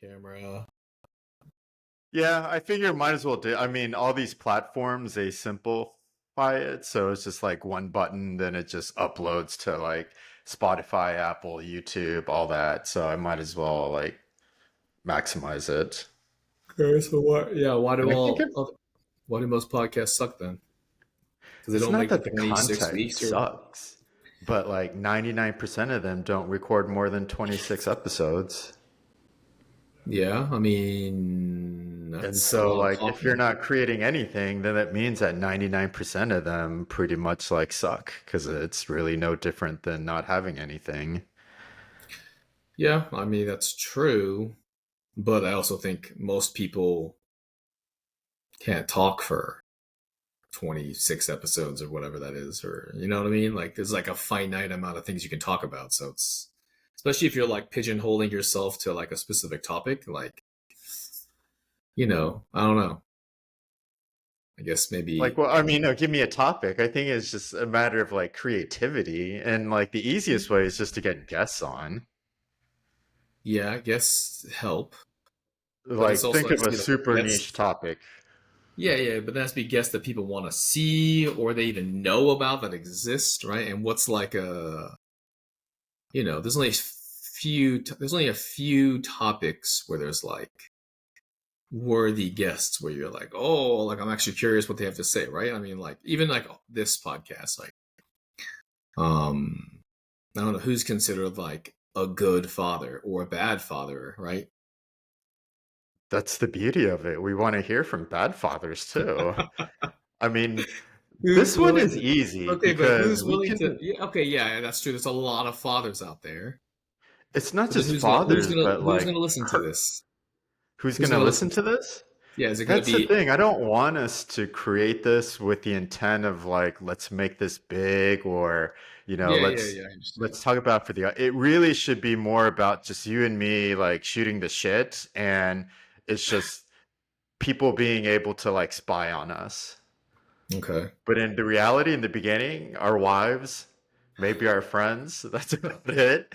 camera. Yeah, I figure might as well do. I mean, all these platforms, they simplify it, so it's just like one button, then it just uploads to like Spotify, Apple, YouTube, all that. So I might as well like maximize it. Okay, so what? Yeah, And I think why do most podcasts suck then? Because they it's don't not make the that the 26 content weeks or sucks, but like 99% of them don't record more than 26 episodes. yeah. I mean, And that's a so, lot of like, if you're talking. not creating anything, then that means that 99% of them pretty much like suck because it's really no different than not having anything. Yeah, I mean that's true, but I also think most people can't talk for 26 episodes or whatever that is, or you know what I mean? Like there's like a finite amount of things you can talk about. So it's especially if you're like pigeonholing yourself to like a specific topic, like I don't know. I guess Like, maybe well, I mean, no, give me a topic. I think it's just a matter of like creativity. And like the easiest way is just to get guests on. yeah, I guess help, but it's Like, also think has of to a be like super niche guests. topic. Yeah, yeah, but there has to be guests that people want to see or they even know about that exist, right? And what's like there's only a few topics where there's like worthy guests where you're like, oh, like I'm actually curious what they have to say, right? I mean, like even like this podcast, like um, I don't know who's considered like a good father or a bad father, right? That's the beauty of it. We want to hear from bad fathers too. I mean, Who's this one willing is to? easy Okay, but because who's we willing to? can, Yeah, okay, yeah, that's true. There's a lot of fathers out there, it's not but then just fathers, but who's like gonna listen to this? who's Who's going to gonna listen listen to to? this? Yeah, is it gonna That's the be? thing. I don't want us to create this with the intent of like, let's make this big or, Yeah, yeah, let's yeah. I understand. talk about for the it really should be more about just you and me like shooting the shit and it's just people being able to like spy on us. Okay. But in the reality, in the beginning, our wives, maybe our friends, that's about it.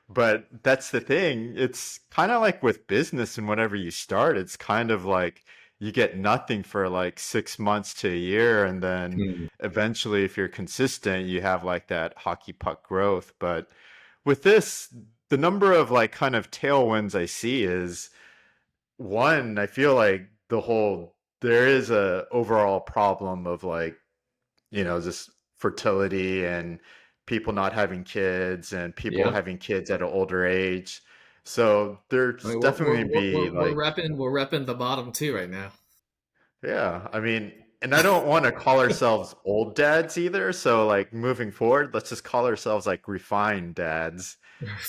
But that's the thing. It's kind of like with business and whenever you start, it's kind of like you get nothing for like 6 months to a year. And then Hmm. eventually, if you're consistent, you have like that hockey puck growth. But with this, the number of like kind of tailwinds I see is one, I feel like there is a overall problem of like just fertility and people not having kids and people Yeah. having kids at an older age. So I there's mean, definitely be we're like, repping the bottom two right now. yeah, I mean, and I don't want to call ourselves old dads either. So like moving forward, let's just call ourselves like refined dads.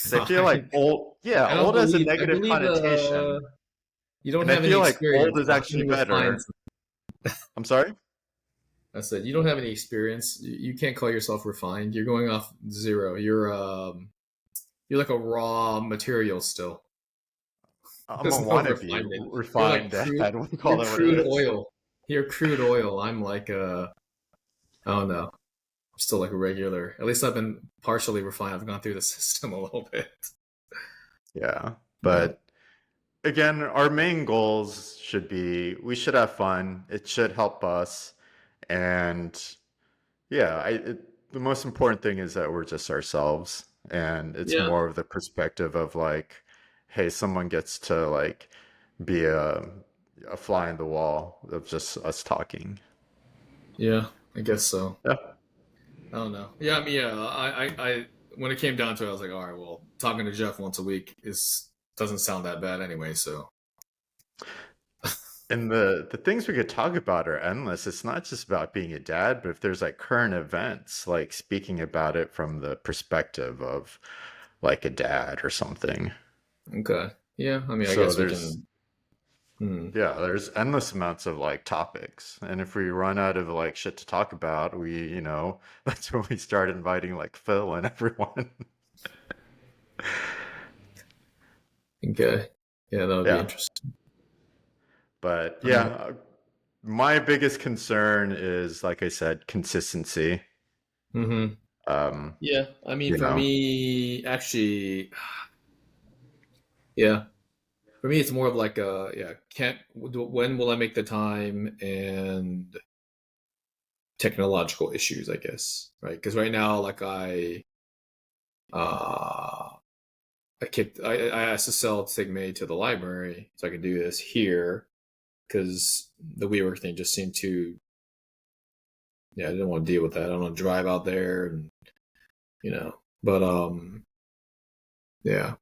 Because I feel like Fine. old, yeah, I don't old has a believe. I negative believe. connotation. You don't And I have any feel like old experience. is So how can actually you refine? better. I'm sorry? I said you don't have any experience. You can't call yourself refined. You're going off zero. You're like a raw material still. I'm a There's no wannabe refinement. You're like refined crude. dad. We You're call it what it crude is. oil. You're crude oil. I'm like I don't know. I'm still like a regular. At least I've been partially refined. I've gone through the system a little bit. Yeah. But But again, our main goals should be we should have fun. It should help us. And yeah, the most important thing is that we're just ourselves. And it's yeah, more of the perspective of like, hey, someone gets to like be a fly in the wall of just us talking. yeah, I guess so. Yeah. I don't know. Yeah, I mean, yeah, when it came down to it, I was like, all right, well, talking to Jeff once a week is doesn't sound that bad anyway. So And the things we could talk about are endless. It's not just about being a dad, but if there's like current events, like speaking about it from the perspective of like a dad or something. okay, yeah, I mean, I So guess we there's can. Hmm. yeah, there's endless amounts of like topics. And if we run out of like shit to talk about, that's when we start inviting like Phil and everyone. Okay, yeah, that would be Yeah. interesting. But All yeah, right. my biggest concern is like I said, consistency. Mm-hmm. Um, Yeah, I mean, you for know. me, actually, yeah. For me, it's more of like a yeah. Can't when will I make the time and technological issues, I guess, right? Because right now, like uh, I asked to sell to take May to the library so I can do this here because the WeWork thing just seemed too. Yeah, I didn't want to deal with that. I don't want to drive out there and but yeah.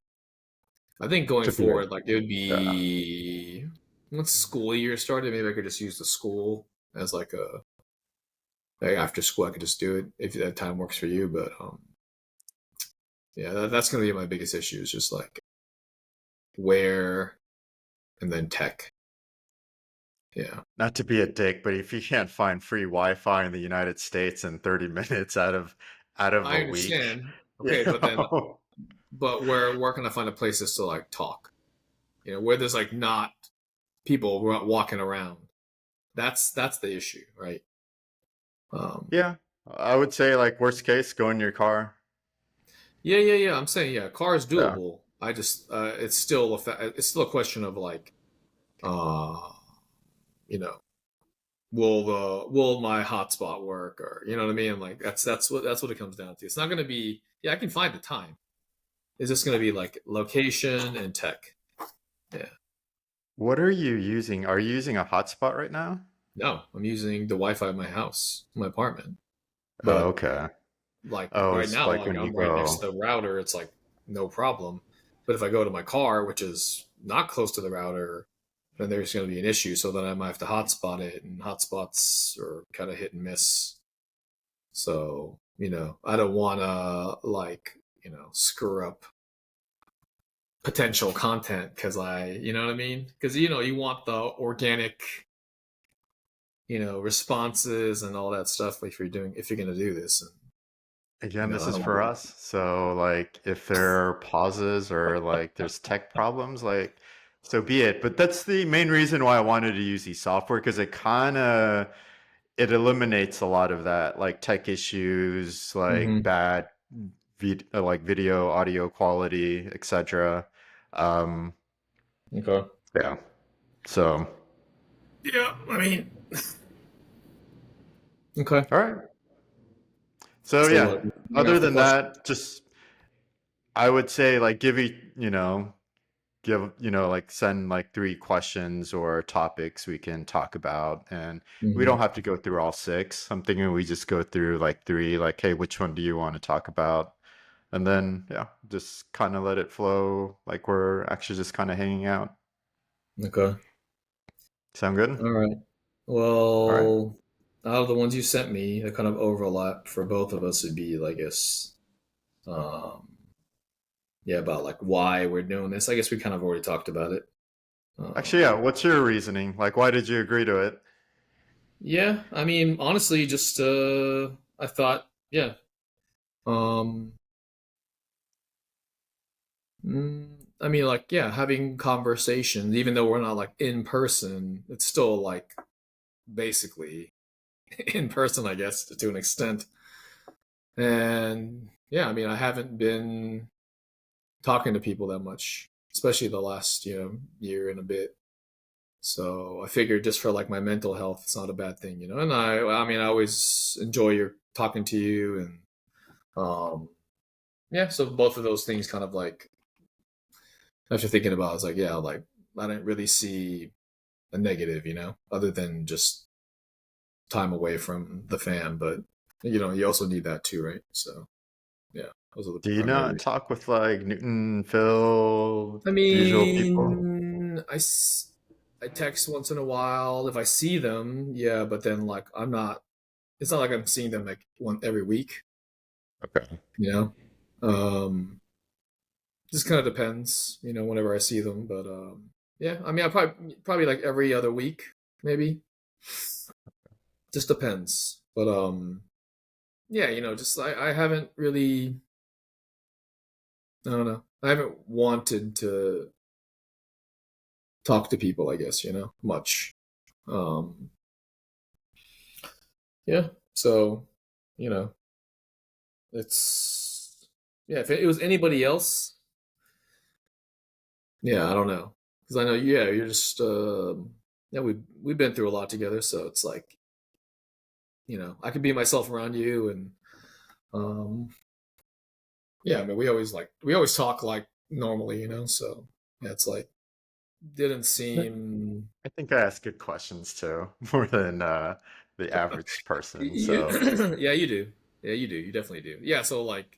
I think going To be a, forward, like it would yeah. be once school year started, maybe I could just use the school as like after school I could just do it if that time works for you. But yeah, that's gonna be my biggest issue is just like where and then tech. Yeah, Not to be a dick, but if you can't find free Wi-Fi in the United States in 30 minutes out of I a week, understand. you Okay, know. but where can I find a place just to like talk? Where there's like not people walking around. That's the issue, right? Um, Yeah, I would say like worst case, go in your car. yeah. I'm saying yeah, car is Yeah. doable. I just it's still a question of like uh you know will my hotspot work or you know what I mean? Like that's what it comes down to. It's not going to be yeah I can find the time. It's just going to be like location and tech. Yeah. What are you using? Are you using a hotspot right now? No, I'm using the Wi-Fi in my house, my apartment. Oh, But okay. like Oh, right it's now, like like when you I'm right next go. to the router, it's like no problem. But if I go to my car, which is not close to the router, then there's going to be an issue. So then I might have to hotspot it, and hotspots are kind of hit and miss. So I don't want to like screw up potential content because you know what I mean? Because you want the organic responses and all that stuff if you're going to do this, and Again, this I is don't for want us. So, like, if there are pauses or like there's tech problems, like, so be it. But that's the main reason why I wanted to use these software because it eliminates a lot of that, like tech issues, to. like bad like video, audio quality, etc. Um, Okay. yeah. So, Yeah, I mean, okay. all right. So So yeah. what? You're gonna Other ask the than question. that, just I would say like like send like three questions or topics we can talk about, and we don't Hmm. have to go through all six. I'm thinking we just go through like three, like, hey, which one do you want to talk about? And then yeah, just kind of let it flow like we're actually just kind of hanging out. Okay. Sound good? All right. All right. Well, out of the ones you sent me, that kind of overlap for both of us would be, I guess, um, yeah, about like why we're doing this. I guess we kind of already talked about it. Actually, yeah, Um, what's your reasoning? Like, why did you agree to it? yeah, I mean, honestly, just I thought, yeah, um, I mean, like, yeah, having conversations, even though we're not like in person, it's still like basically in person, I guess, to an extent. And yeah, I mean, I haven't been talking to people that much, especially the last year and a bit. So I figured just for like my mental health, it's not a bad thing. And I mean, I always enjoy your talking to you, and yeah. So both of those things kind of like after thinking about, it, I was like, yeah, like I didn't really see a negative, other than just time away from the fam. But you also need that too, right? So yeah, those are the Do you primary not reasons. talk with like Newton, Phil, I the usual people? mean, I text once in a while if I see them, yeah, but then like I'm not. It's not like I'm seeing them like one every week, Okay. you know. Um, just kind of depends, whenever I see them. But yeah, I mean, I probably like every other week, maybe. Just depends. But yeah, just I haven't really. I don't know. I haven't wanted to talk to people. I guess much. Um, yeah. So, you know, it's yeah. If it was anybody else, yeah, I don't know. because I know, yeah, you're just, yeah, we've been through a lot together, so it's like, I can be myself around you, and um, yeah, I mean, we always talk like normally, so yeah, it's like didn't seem. I think I ask good questions too, more than the average person. You, So yeah, you do. Yeah, you do. You definitely do. Yeah, so like,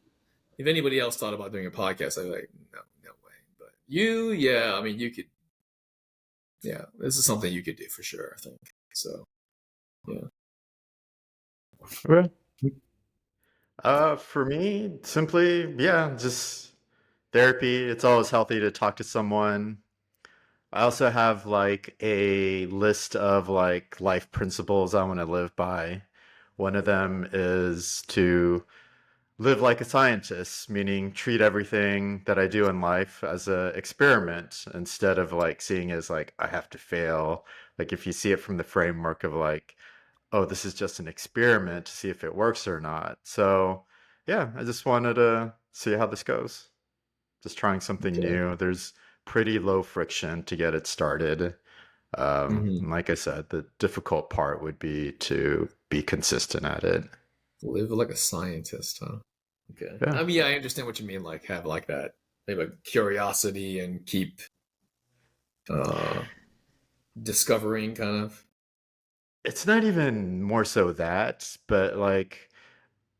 if anybody else thought about doing a podcast, I'd be like, no, no way. But you, yeah, I mean, you could. Yeah, this is something you could do for sure, I think. So, yeah. okay. For me, simply, yeah, just therapy. It's always healthy to talk to someone. I also have like a list of like life principles I want to live by. One of them is to live like a scientist, meaning treat everything that I do in life as a experiment instead of like seeing it as like I have to fail. Like if you see it from the framework of like, oh, this is just an experiment to see if it works or not. So, yeah, I just wanted to see how this goes. Just trying something Okay. new. There's pretty low friction to get it started. Hmm. Like I said, the difficult part would be to be consistent at it. Live like a scientist, huh? Okay. Yeah. I mean, yeah, I understand what you mean. Like, have like that, maybe like curiosity and keep uh discovering, kind of. It's not even more so that, but like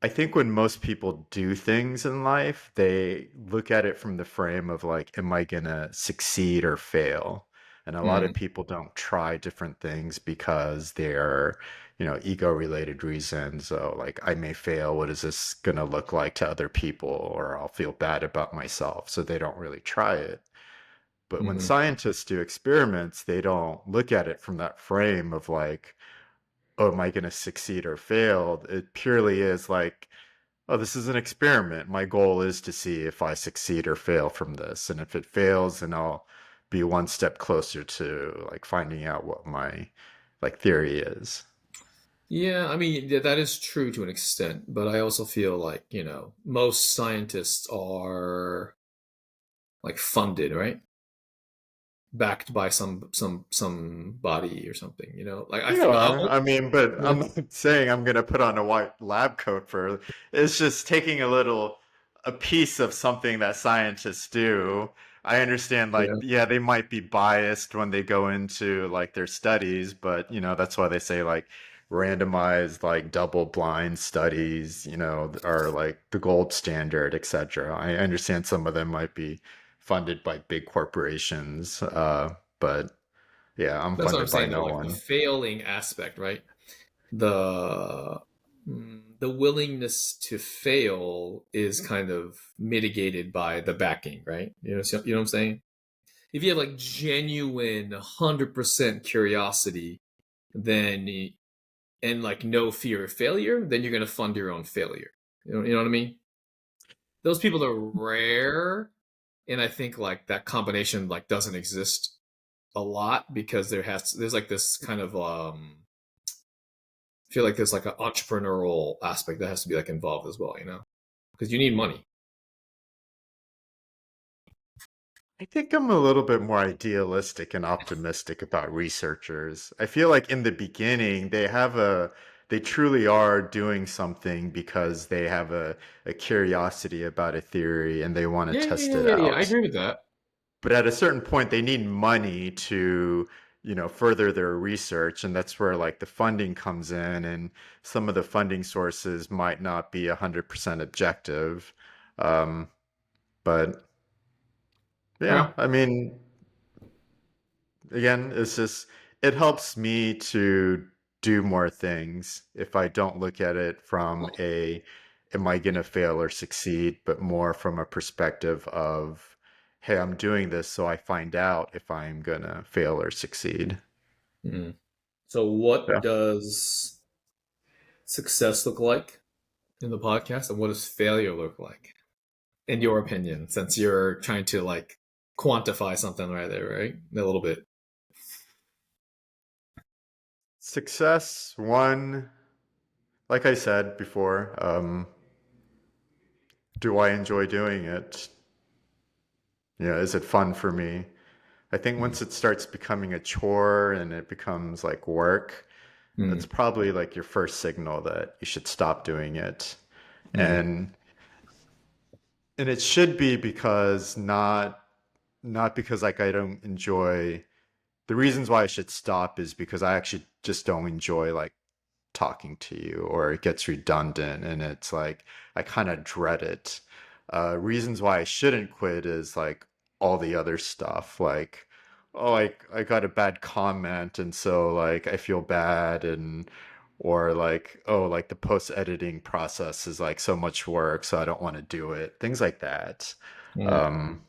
I think when most people do things in life, they look at it from the frame of like, am I gonna succeed or fail? And a lot of Mm, people don't try different things because they're, ego related reasons. So like, I may fail. What is this gonna look like to other people? Or I'll feel bad about myself. So they don't really try it. But when mm. scientists do experiments, they don't look at it from that frame of like, oh, am I going to succeed or fail? It purely is like, oh, this is an experiment. My goal is to see if I succeed or fail from this. And if it fails, then I'll be one step closer to like finding out what my like theory is. Yeah, I mean, that is true to an extent, but I also feel like, most scientists are like funded, right? Backed by some body or something, Like I You feel, are. I mean, but yeah, I'm not saying I'm going to put on a white lab coat for it's just taking a piece of something that scientists do. I understand like yeah. yeah, they might be biased when they go into like their studies, but that's why they say like randomized like double blind studies, are like the gold standard, etc. I understand some of them might be funded by big corporations, but yeah, I'm That's what I'm funded by saying though, no like the one. failing aspect, right? The willingness to fail is kind of mitigated by the backing, right? You know what I'm saying? If you have like genuine 100% curiosity, then and like no fear of failure, then you're going to fund your own failure. You know what I mean? Those people are rare, and I think like that combination like doesn't exist a lot because there's like this kind of I feel like there's like an entrepreneurial aspect that has to be like involved as well, because you need money. I think I'm a little bit more idealistic and optimistic about researchers. I feel like in the beginning, they truly are doing something because they have a curiosity about a theory and they want to Yeah, yeah, test yeah, it yeah, yeah. I out. agree with that. But at a certain point, they need money to, further their research. And that's where like the funding comes in. And some of the funding sources might not be 100% objective. Um, but yeah, Yeah. I mean, again, it's just it helps me to do more things if I don't look at it from a am I gonna fail or succeed, but more from a perspective of hey, I'm doing this so I find out if I'm gonna fail or succeed. Mhm. So, what Yeah. does success look like in the podcast, and what does failure look like, in your opinion? Since you're trying to like quantify something right there, right? A little bit. Success, one, like I said before, do I enjoy doing it? Is it fun for me? I think Mm, once it starts becoming a chore and it becomes like work, that's mm, probably like your first signal that you should stop doing it. mm, And it should be because not because like I don't enjoy the reasons why I should stop is because I actually just don't enjoy like talking to you or it gets redundant and it's like I kind of dread it. Reasons why I shouldn't quit is like all the other stuff like oh I got a bad comment and so like I feel bad and or like oh like the post editing process is like so much work so I don't want to do it. Things like that. mm. Um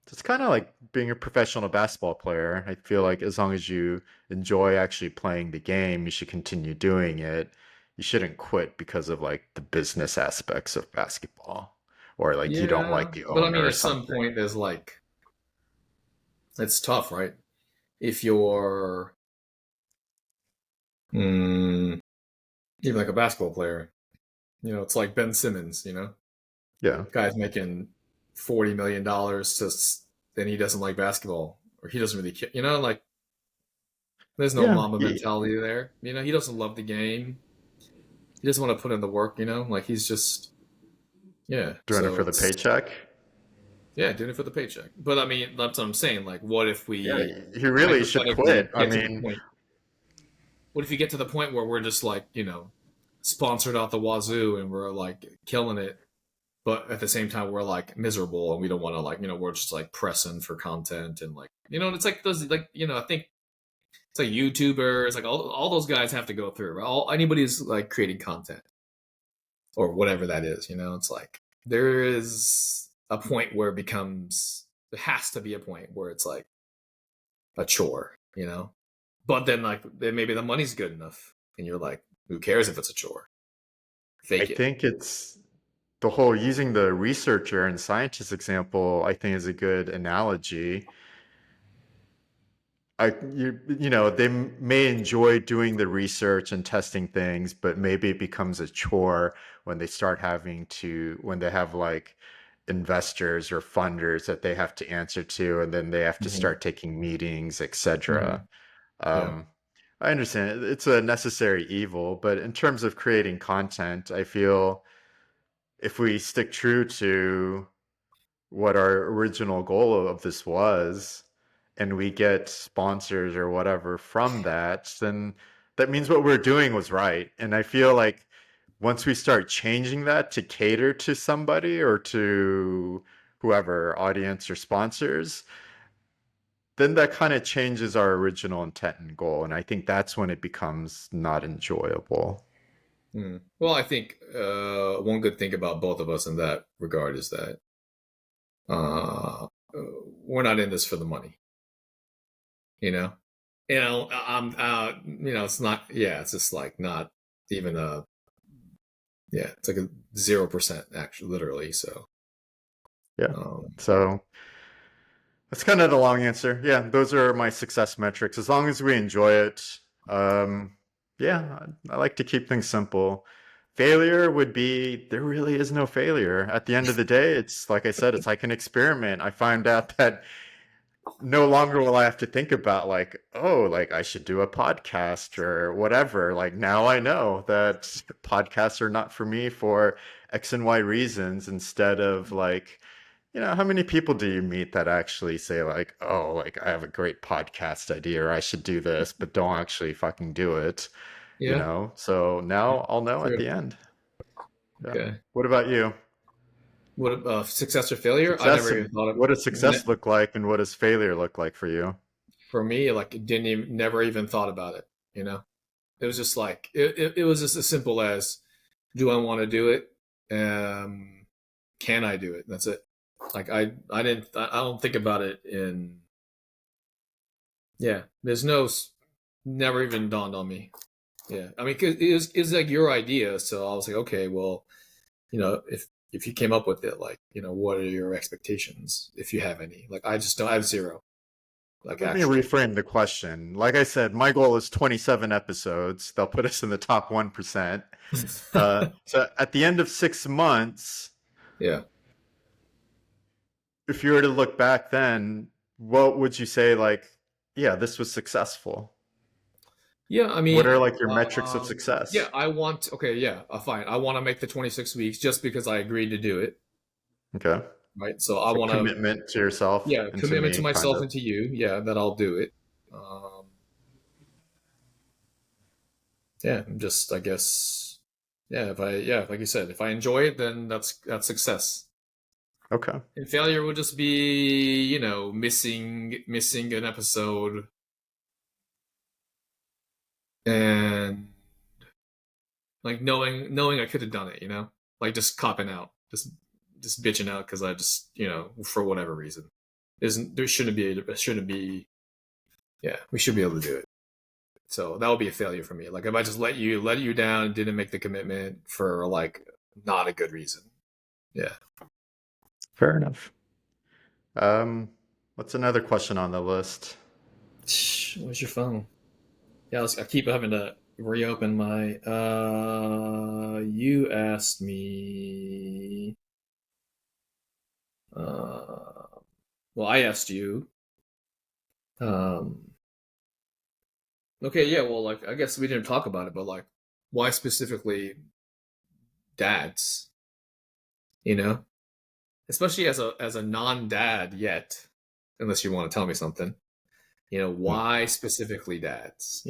it's kind of like being a professional basketball player. I feel like as long as you enjoy actually playing the game, you should continue doing it. You shouldn't quit because of like the business aspects of basketball or like you don't Yeah, like the but I owner mean, or at some something. point, there's like it's tough, right? If you're mm, even like a basketball player, it's like Ben Simmons. Yeah. Guy's making $40 million, just then he doesn't like basketball or he doesn't really care. Like there's no Yeah. Mamba mentality there. He doesn't love the game. He doesn't want to put in the work. Like he's just yeah. Doing it So for the it's paycheck. yeah, doing it for the paycheck. But I mean, that's what I'm saying. Like, what if Yeah, we you really should quit. hypothetically I get to the mean, point? What if you get to the point where we're just like sponsored out the wazoo and we're like killing it, but at the same time we're like miserable and we don't want to like we're just like pressing for content and like it's like those like I think it's like YouTubers like all those guys have to go through all anybody who's like creating content or whatever that is. It's like there is a point where it becomes there has to be a point where it's like a chore. But then like then maybe the money's good enough and you're like who cares if it's a chore, I fake it. think it's the whole using the researcher and scientist example, I think is a good analogy. They may enjoy doing the research and testing things, but maybe it becomes a chore when they start having to, when they have like investors or funders that they have to answer to, and then they have to Mm-hmm. start taking meetings, Mm-hmm. etc. Yeah. Um, I understand it's a necessary evil, but in terms of creating content, I feel if we stick true to what our original goal of this was and we get sponsors or whatever from that, then that means what we're doing was right. And I feel like once we start changing that to cater to somebody or to whoever, audience or sponsors, then that kind of changes our original intent and goal. And I think that's when it becomes not enjoyable. Well, I think one good thing about both of us in that regard is that uh, we're not in this for the money. You know, I'm it's not. Yeah, it's just like not even a. Yeah, it's like a 0% actually, literally. So, Yeah. um, So that's kind of the long answer. Yeah, those are my success metrics. As long as we enjoy it, yeah, I like to keep things simple. Failure would be there really is no failure. At the end of the day, it's like I said, it's like an experiment. I find out that no longer will I have to think about like, oh, like I should do a podcast or whatever. Like now I know that podcasts are not for me for X and Y reasons instead of like, how many people do you meet that actually say like, oh, like I have a great podcast idea or I should do this, but don't actually fucking do it, yeah, So yeah, now I'll know at true. the end. Yeah. Okay. What about you? What success or failure? I Success never even and thought of. what does success look like and what does failure look like for you? For me, like didn't even never even thought about it. It was just like it was just as simple as do I want to do it? Can I do it? That's it. Like I didn't I don't think about it in yeah. There's no never even dawned on me. Yeah, I mean, 'cause it was like your idea, so I was like, okay, well, if you came up with it, like, what are your expectations if you have any? Like, I just don't. I have zero. Like, Let me actually. reframe the question. Like I said, my goal is 27 episodes. They'll put us in the top 1%. So at the end of 6 months, Yeah. if you were to look back then, what would you say like, yeah, this was successful? Yeah, I What mean, are like your metrics of yeah, success? I want. Okay, yeah, fine. I want to make the 26 weeks just because I agreed to do it, Okay. right? So I So want to, commitment to yourself yeah, and to commitment to me, kind myself of. and to you. Yeah, that I'll do it. Um, yeah, just I guess, yeah. If I, yeah, like you said, if I enjoy it, then that's success. Okay. And failure would just be, missing an episode and like knowing I could have done it, like just copping out, just bitching out because I just for whatever reason isn't there shouldn't be yeah, we should be able to do it. So that would be a failure for me. Like if I just let you down and didn't make the commitment for like not a good reason. Yeah. Fair enough. Um, what's another question on the list? Where's your phone? Yeah, I keep having to reopen my. You asked me. Uh, well, I asked you. Um, okay, yeah. Well, like I guess we didn't talk about it, but like, why specifically dads? You know, especially as a non-dad yet, unless you want to tell me something. Why specifically dads?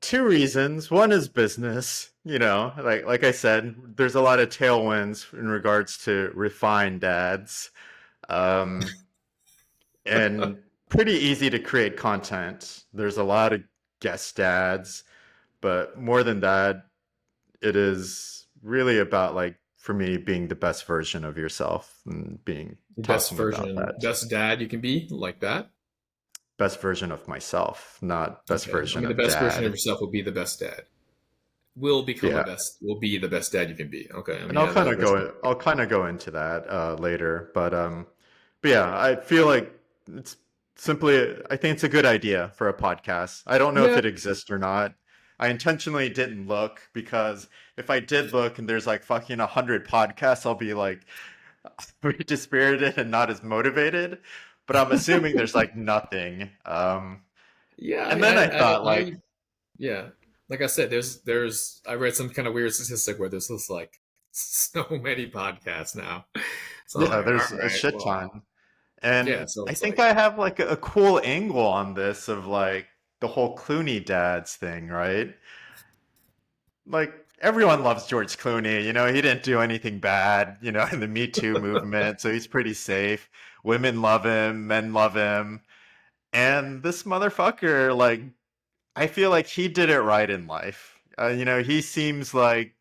Two reasons. One is business. Like I said, there's a lot of tailwinds in regards to refined dads. Um, and pretty easy to create content. There's a lot of guest dads, but more than that, it is really about like for me being the best version of yourself and being The best talking about version, that. best dad you can be, like that. Best version of myself, not best Okay. I version mean, the of best version of dad. yourself will be the best dad. Yeah. Will be the best dad you can be. Okay. I And mean, yeah, that's I'll kind of go into that later, but yeah, I feel like it's simply I think it's a good idea for a podcast. I don't know if yeah, it exists or not. I intentionally didn't look because if I did look and there's like fucking 100 podcasts, I'll be like pretty dispirited and not as motivated. But I'm assuming there's like nothing. yeah. And then I thought I like, yeah. Like I said, I read some kind of weird statistic where there's just like so many podcasts now. So I'm yeah, like, there's all a right, shit well, ton. yeah. And So I it's think like, I have like a cool angle on this of like the whole Clooney dads thing, right? Like everyone loves George Clooney, he didn't do anything bad, in the Me Too movement, so he's pretty safe. Women love him, men love him. And this motherfucker, like, I feel like he did it right in life. He seems like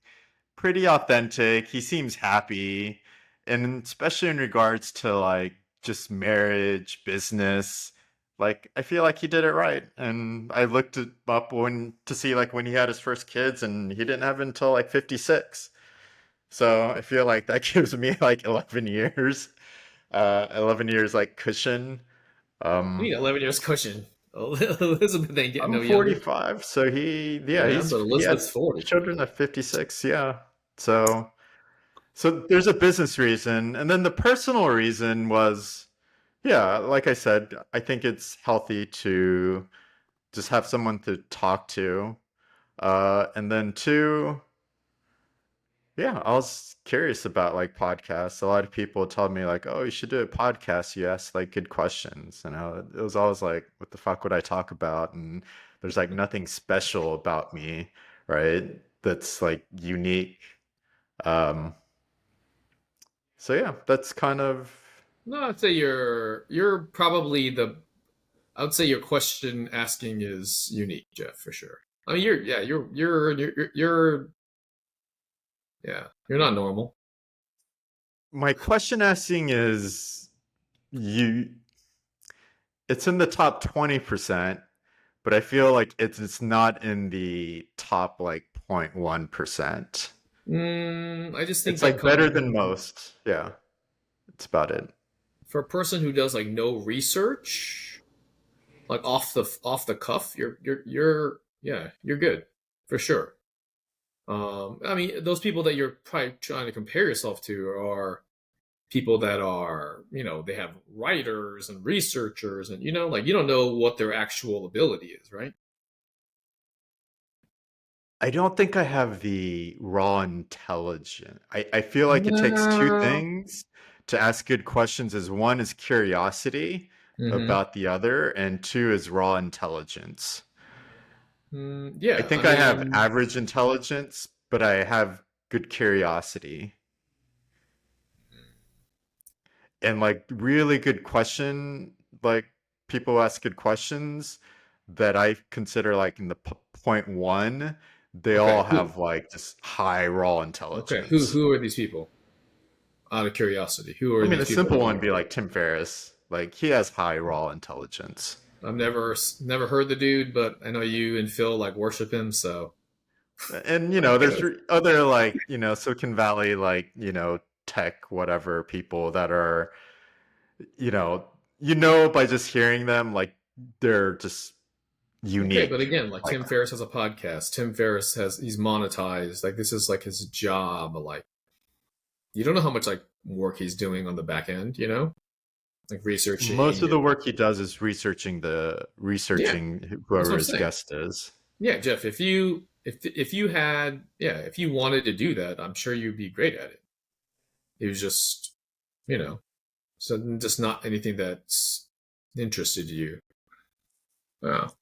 pretty authentic. He seems happy, and especially in regards to like just marriage, business. Like I feel like he did it right. And I looked it up when to see like when he had his first kids, and he didn't have it until like 56. So I feel like that gives me like 11 years, 11 years like cushion. you Um, need 11 years cushion. Elizabeth ain't getting I'm no younger. 45, so yeah, Yeah, but he had Elizabeth's 40. children at 56. Yeah, so. So there's a business reason, and then the personal reason was, yeah, like I said, I think it's healthy to just have someone to talk to. And then two, yeah, I was curious about like podcasts. A lot of people told me like, "Oh, you should do a podcast. You ask like good questions." It was always like, "What the fuck would I talk about?" And there's like nothing special about me, right? That's like unique. Um, so yeah, that's kind of No, I'd say you're probably I would say your question asking is unique, Jeff, for sure. I mean, you're not normal. my question asking is you it's in the top 20%, but I feel like it's not in the top like 0.1%. I just think It's that like better coming than most. Yeah, it's about it. for a person who does like no research, like off the cuff, you're yeah, you're good for sure. I mean, those people that you're probably trying to compare yourself to are people that are, they have writers and researchers, and like you don't know what their actual ability is, right? I don't think I have the raw intelligence. I feel like it takes two No. things to ask good questions is one is curiosity Hmm. about the other, and two is raw intelligence. I Yeah, I think I have mean, average intelligence, but I have good curiosity. And like really good question, like people ask good questions that I consider like in the point one, they all okay, have like just high raw okay, who intelligence. who are these people? Out of curiosity, who I are mean, these a people simple that one would are? be like Tim Ferriss. Like he has high raw intelligence. I've never heard the dude, but I know you and Phil like worship him, so And I get there's it. other like, Silicon Valley like, tech whatever people that are, you know, by just hearing them like they're just Okay, but unique. again, like Like Tim Ferriss has a podcast. Tim Ferriss he's monetized. Like this is like his job. Like you don't know how much like work he's doing on the back end, like most researching of the and work he does is yeah, researching that's what whoever I'm his saying. guest is. Yeah, Jeff, if you had if you wanted to do that, I'm sure you'd be great at it. It was just you know, so just not anything that's interested you. Oh,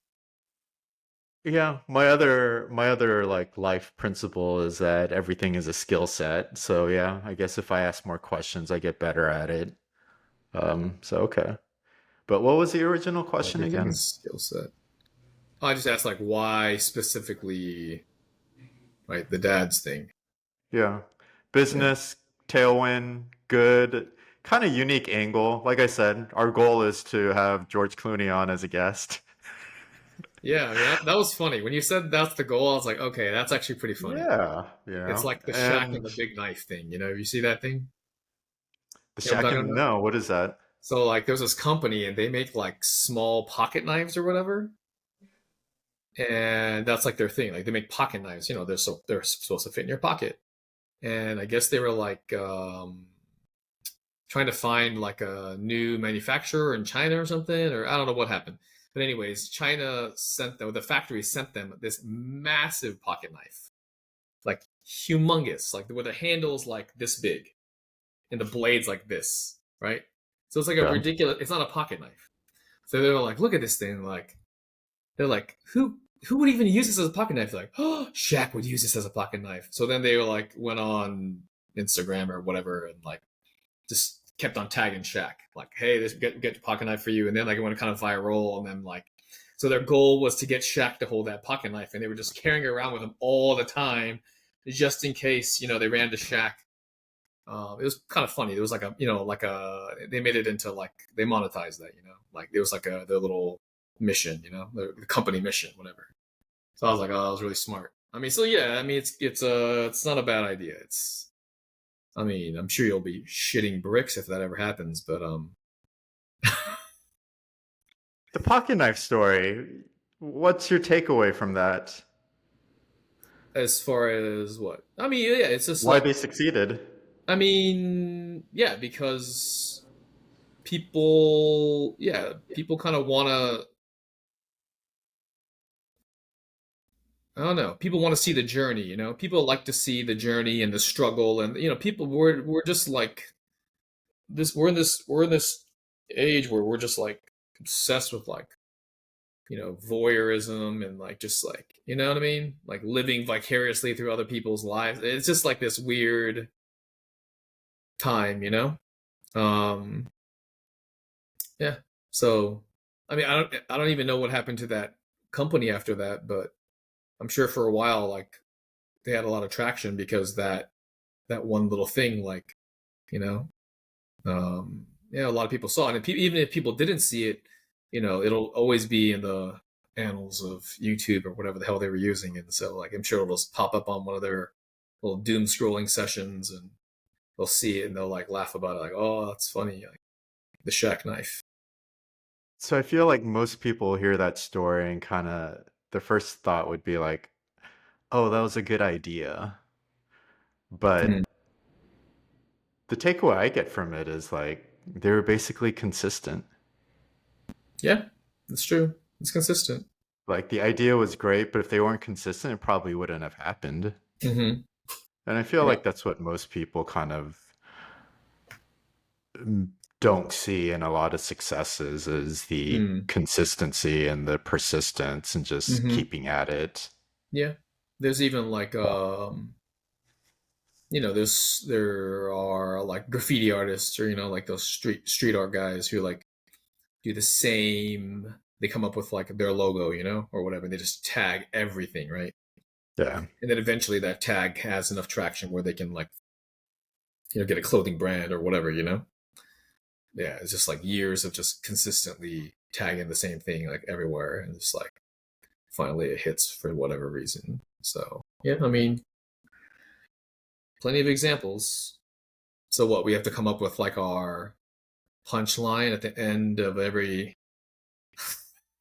Yeah, my other like life principle is that everything is a skill set. So yeah, I guess if I ask more questions, I get better at it. So okay. But what was the original question everything again? is skill set. I just asked like why specifically, right? The dad's thing. Yeah. Yeah. Business, tailwind, good, kind of unique angle. Like I said, our goal is to have George Clooney on as a guest. Yeah, I mean that was funny. When you said that's the goal, I was like, okay, that's actually pretty funny. Yeah, It's like the Shaq and and the Big Knife thing, You see that thing? the Yeah, but I shack don't and know. no, what is that? So like there's this company and they make like small pocket knives or whatever. And that's like their thing. Like they make pocket knives, they're supposed to fit in your pocket. And I guess they were like trying to find like a new manufacturer in China or something, or I don't know what happened. But anyways, China sent them, the factory sent them this massive pocket knife, like humongous, like where the handle's like this big and the blade's like this, right? So it's like a Okay. ridiculous. It's not a pocket knife. So they were like, look at this thing, like they're like, who would even use this as a pocket knife? They're like, oh, Shaq would use this as a pocket knife. So then they were like went on Instagram or whatever and like just kept on tagging Shaq, like, hey, this get the pocket knife for you. And then like it went kind of viral, and then like so their goal was to get Shaq to hold that pocket knife, and they were just carrying it around with them all the time, just in case they ran into Shaq. It was kind of funny. It was like they made it into like they monetized that, like it was like their little mission, the company mission, whatever. So I was like, oh, that was really smart. I mean, so yeah, I mean, it's not a bad idea. I mean, I'm sure you'll be shitting bricks if that ever happens, but The pocket knife story. What's your takeaway from that? as far as what? I mean, yeah, it's just Why like they succeeded? I mean, yeah, because people kind of want to I don't know. People want to see the journey, People like to see the journey and the struggle and people we're just like this we're in this age where we're just like obsessed with like voyeurism and like just like you know what I mean, like living vicariously through other people's lives. It's just like this weird time. um yeah, so I mean I don't even know what happened to that company after that, but I'm sure for a while like they had a lot of traction because that one little thing, like you know yeah, a lot of people saw it, and even if people didn't see it, it'll always be in the annals of YouTube or whatever the hell they were using. And so like I'm sure it'll just pop up on one of their little doom scrolling sessions, and they'll see it and they'll like laugh about it, like, oh, that's funny, like the Shack knife. So I feel like most people hear that story and kind of the first thought would be like, "Oh, that was a good idea." But Mm. the takeaway I get from it is like they were basically consistent. Yeah, that's true. It's consistent. Like the idea was great, but if they weren't consistent, it probably wouldn't have happened. Hmm. And I feel Yeah. like that's what most people kind of don't see in a lot of successes is the Mm. consistency and the persistence and just Hmm. keeping at it. Yeah. There's even like there are like graffiti artists, or like those street art guys who like do the same. They come up with like their logo, or whatever. They just tag everything, right? Yeah. And then eventually that tag has enough traction where they can like get a clothing brand or whatever. Yeah, it's just like years of just consistently tagging the same thing like everywhere, and just like finally it hits for whatever reason. So yeah, I mean, plenty of examples. So what, we have to come up with like our punchline at the end of every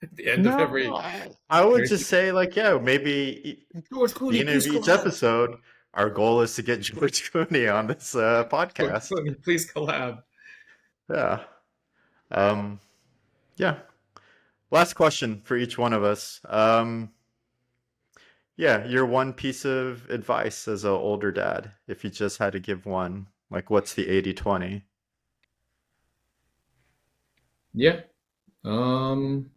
at the end of No, every I would every just say like, yeah, maybe George the Clooney, end of please each collab. episode, our goal is to get George Clooney on this George podcast. Clooney, please collab. Yeah. Um, yeah. Last question for each one of us. Yeah, your one piece of advice as an older dad, if you just had to give one, like what's the 80/20? Yeah. Um,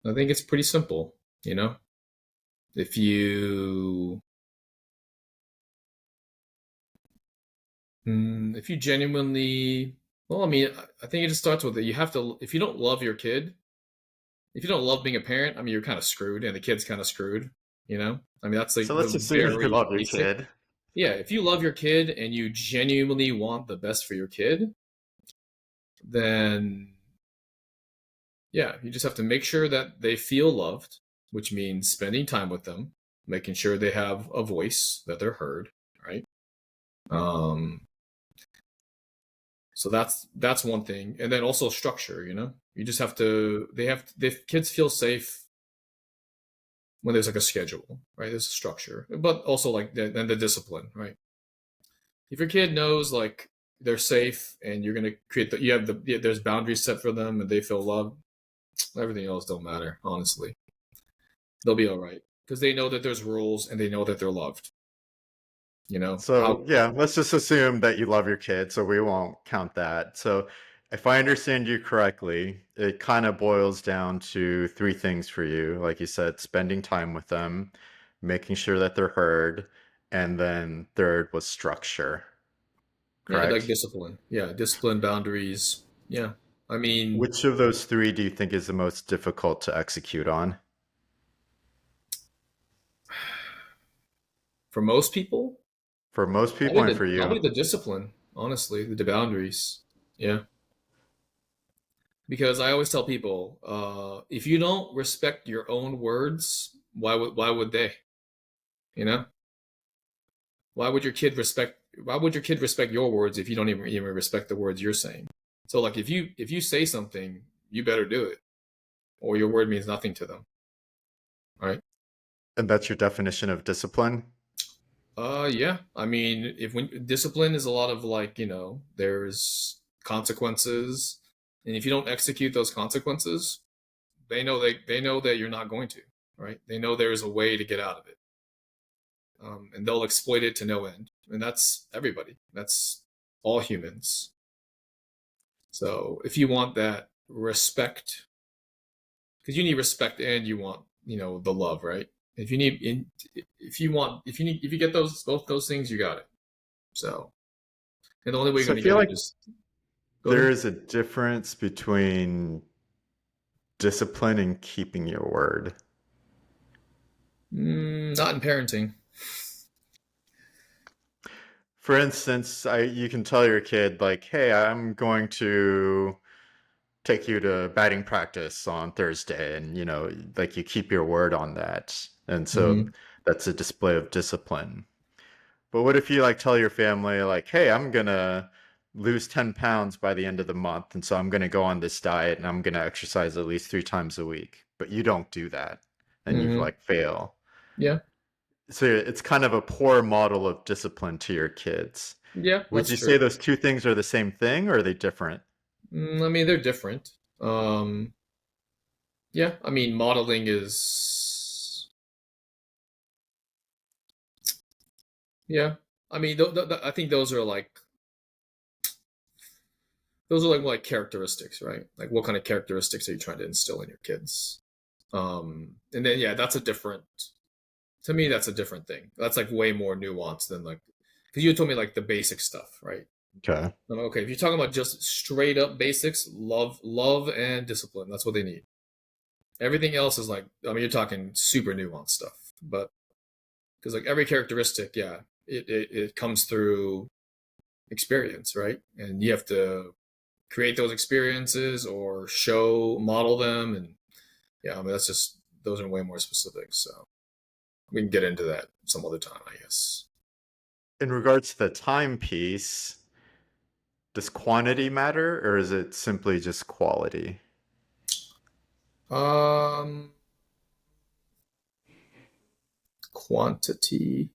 I think it's pretty simple. You know, if you if you genuinely, well, I mean, I think it just starts with it. You have to, if you don't love your kid, if you don't love being a parent, I mean, you're kind of screwed, and the kid's kind of screwed. I mean, that's like So let's the assume you very love your basic. kid. Yeah, if you love your kid and you genuinely want the best for your kid, then yeah, you just have to make sure that they feel loved, which means spending time with them, making sure they have a voice, that they're heard, right? Um, so that's one thing, and then also structure. You just have to. The kids feel safe when there's like a schedule, right? There's a structure, but also like then the discipline, right? If your kid knows like they're safe and you're gonna create there's boundaries set for them and they feel loved, everything else don't matter. Honestly, they'll be all right because they know that there's rules and they know that they're loved. How? So yeah, let's just assume that you love your kid, so we won't count that. So if I understand you correctly, it kind of boils down to three things for you. Like you said, spending time with them, making sure that they're heard, and then third was structure, Yeah, like correct? discipline. Yeah, discipline, boundaries. Yeah, I mean, Which of those three do you think is the most difficult to execute on? for most people, For most people and for probably you. the discipline. Honestly, the boundaries. Yeah, because I always tell people, if you don't respect your own words, why would they? You know, why would your kid respect your words if you don't even respect the words you're saying? So like if you say something, you better do it, or your word means nothing to them, right? And that's your definition of discipline? Yeah. I mean, if when discipline is a lot of like, there's consequences, and if you don't execute those consequences, they know that you're not going to, right? They know there's a way to get out of it, and they'll exploit it to no end, and that's everybody. That's all humans. So if you want that respect, because you need respect and you want the love, right? If you get both those things, you got it. So, and the only way you're So I going to feel get it like is go there ahead. is a difference between discipline and keeping your word. Not in parenting. For instance, you can tell your kid like, "Hey, I'm going to take you to batting practice on Thursday," and like you keep your word on that. And so Hmm. that's a display of discipline. But what if you like tell your family like, "Hey, I'm gonna lose 10 pounds by the end of the month, and so I'm gonna go on this diet and I'm gonna exercise at least 3 times a week." But you don't do that, and you Hmm. like fail. Yeah. So it's kind of a poor model of discipline to your kids. Yeah, Would that's you say true. those two things are the same thing or are they different? I mean, they're different. Um, yeah, I mean, modeling is yeah. I mean, I think those are like characteristics, right? Like what kind of characteristics are you trying to instill in your kids? And then yeah, that's a different to me. That's a different thing. That's like way more nuanced than like because you told me like the basic stuff, right? Okay. I'm like, okay, if you're talking about just straight up basics, love, and discipline, that's what they need. Everything else is like, I mean, you're talking super nuanced stuff, but because like every characteristic, yeah, it comes through experience, right? And you have to create those experiences or show model them, and yeah, I mean that's just those are way more specific. So we can get into that some other time, I guess. In regards to the time piece, does quantity matter or is it simply just quality? Um, quantity.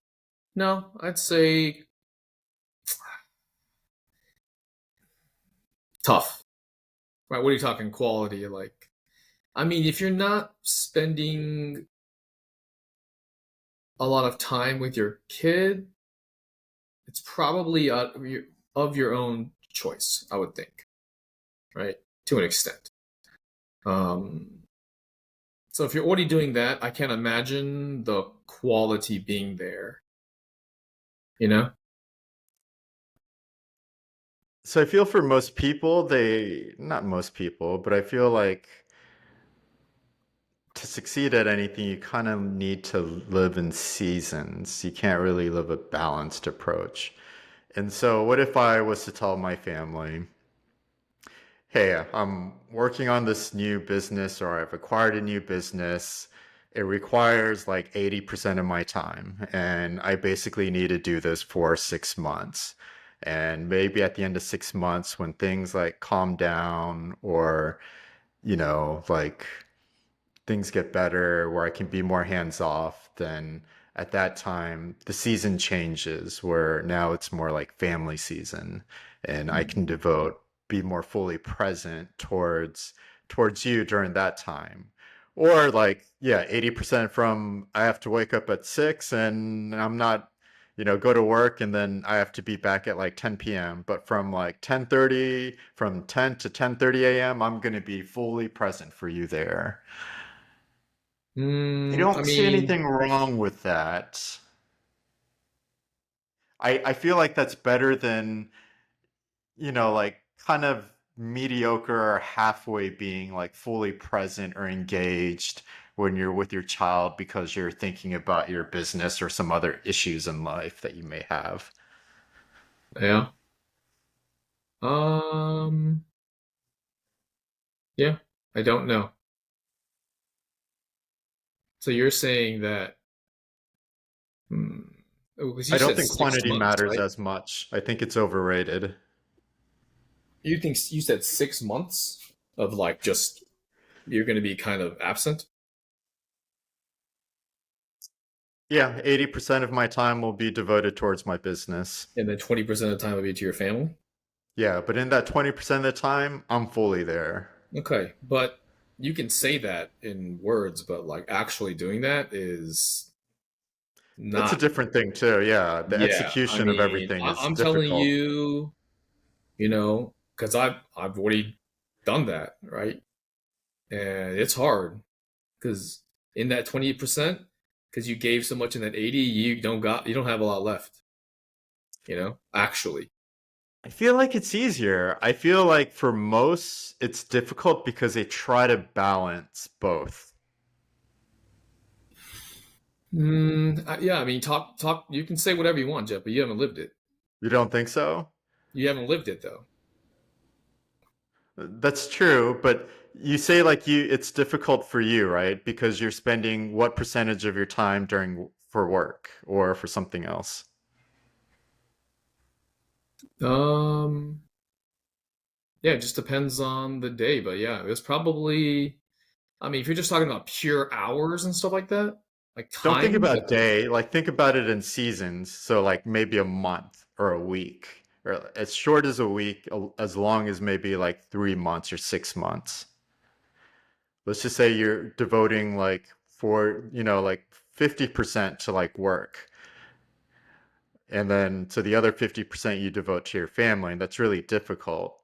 No, I'd say tough. Right? What are you talking quality? Like, I mean, if you're not spending a lot of time with your kid, it's probably of your own choice, I would think, right? To an extent. Um, so if you're already doing that, I can't imagine the quality being there, you know? So I feel for most people, not most people, but I feel like to succeed at anything, you kind of need to live in seasons. You can't really live a balanced approach. And so, what if I was to tell my family, hey, I'm working on this new business or I've acquired a new business. It requires like 80% of my time. And I basically need to do this for 6 months. And maybe at the end of 6 months, when things like calm down or, like things get better, where I can be more hands off, then at that time the season changes where now it's more like family season and I can be more fully present towards you during that time. Or like, yeah, 80% from I have to wake up at 6 and I'm not, go to work and then I have to be back at like 10 p.m. But from like 10:30, from 10 to 10:30 a.m., I'm going to be fully present for you there. I I don't see mean, anything wrong with that. I feel like that's better than, like kind of mediocre or halfway being like fully present or engaged when you're with your child because you're thinking about your business or some other issues in life that you may have. yeah. Um, yeah, I don't know. So you're saying that, hmm, because you I don't said think six quantity months, matters right? as much. I think it's overrated. You think you said 6 months of like just you're going to be kind of absent, Yeah, 80% of my time will be devoted towards my business. and then 20% of the time will be to your family. Yeah, but in that 20% of the time, I'm fully there. Okay, but you can say that in words, but like actually doing that is That's a not. different thing too. Yeah, the Yeah, I execution of mean, everything is I'm telling difficult. you, because I've already done that, right? And it's hard because in that 20%, because you gave so much in that 80, you don't have a lot left, actually. I feel like it's easier. I feel like for most, it's difficult because they try to balance both. Yeah, I mean, talk. You can say whatever you want, Jeff, but you haven't lived it. You don't think so? You haven't lived it though. That's true, but you say like it's difficult for you, right? Because you're spending what percentage of your time during for work or for something else? Um, yeah, it just depends on the day, but yeah, it's probably. I mean, if you're just talking about pure hours and stuff like Don't think time, about that's day, like think about it in seasons. So like maybe a month. or a week, or as short as a week, as long as maybe like 3 months or 6 months. Let's just say you're devoting like like 50% to like work. And then so the other 50% you devote to your family, and that's really difficult.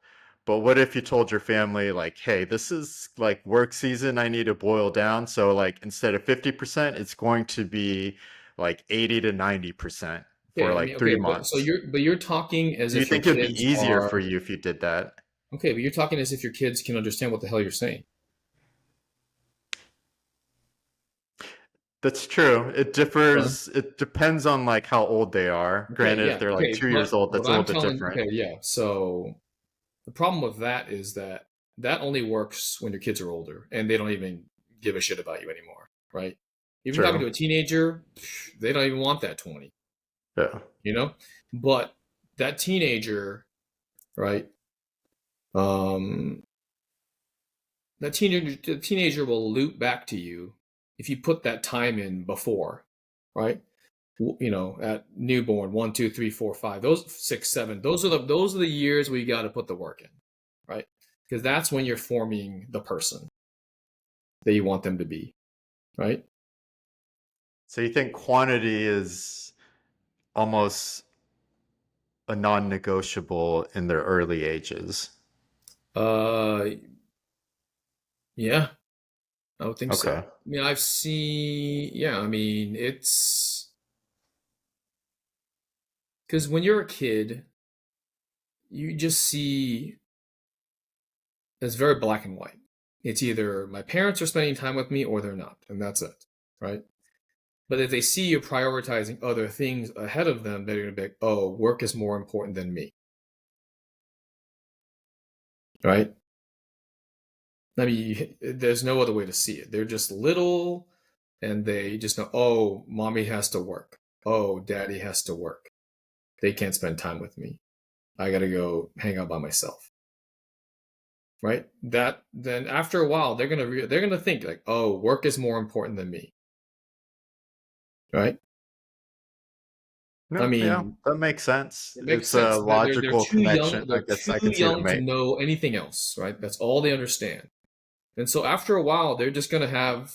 But what if you told your family, like, hey, this is like work season, I need to boil down. So, like, instead of 50%, it's going to be like 80 to 90% for Okay, I like mean, three okay, but so months. you're talking as Do you if your think it'd be kids easier for are you if you did that? okay, but you're talking as if your kids can understand what the hell you're saying. That's true. It Right? differs. It depends on like how old they are. Okay, Granted, if yeah, they're like okay, 2 years but old, what that's a little I'm bit telling, different. okay, yeah. So the problem with that is that that only works when your kids are older and they don't even give a shit about you anymore, right? If you're talking True. to a teenager, they don't even want that 20, Yeah. you know? But that teenager, right? Um, the teenager will loop back to you if you put that time in before, right? At newborn, 1, 2, 3, 4, 5, those 6, 7, those are the years where you got to put the work in, right? Because that's when you're forming the person that you want them to be, right? So you think quantity is almost a non-negotiable in their early ages? Uh, yeah, I would think so. Okay. I mean, I've seen, yeah, I mean, it's because when you're a kid, you just see it's very black and white. It's either my parents are spending time with me or they're not, and that's it, right? But if they see you prioritizing other things ahead of them, they're going to be like, oh, work is more important than me, right? I mean, there's no other way to see it. They're just little and they just know, oh, mommy has to work. Oh, daddy has to work. They can't spend time with me. I got to go hang out by myself, right? That then after a while, they're going to think like, oh, work is more important than me, right? I No, yeah, mean, that makes sense. it makes It's a sense. They're logical too young. connection. I They're guess too I can see the young to make. know anything else, right? That's all they understand. And so after a while, they're just going to have,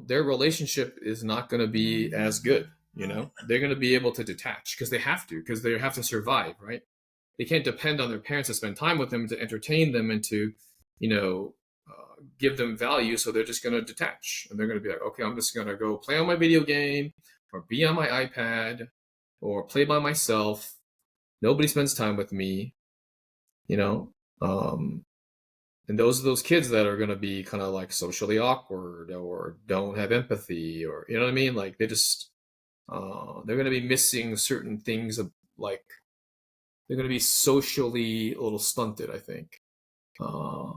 their relationship is not going to be as good. They're going to be able to detach because they have to, because they have to survive, right? They can't depend on their parents to spend time with them, to entertain them, and to, give them value. So they're just going to detach and they're going to be like, okay, I'm just going to go play on my video game or be on my iPad or play by myself. Nobody spends time with me, you know? Um, and those are those kids that are going to be kind of like socially awkward or don't have empathy or you know what I mean, like they're going to be missing certain things of like they're going to be socially a little stunted, I think. uh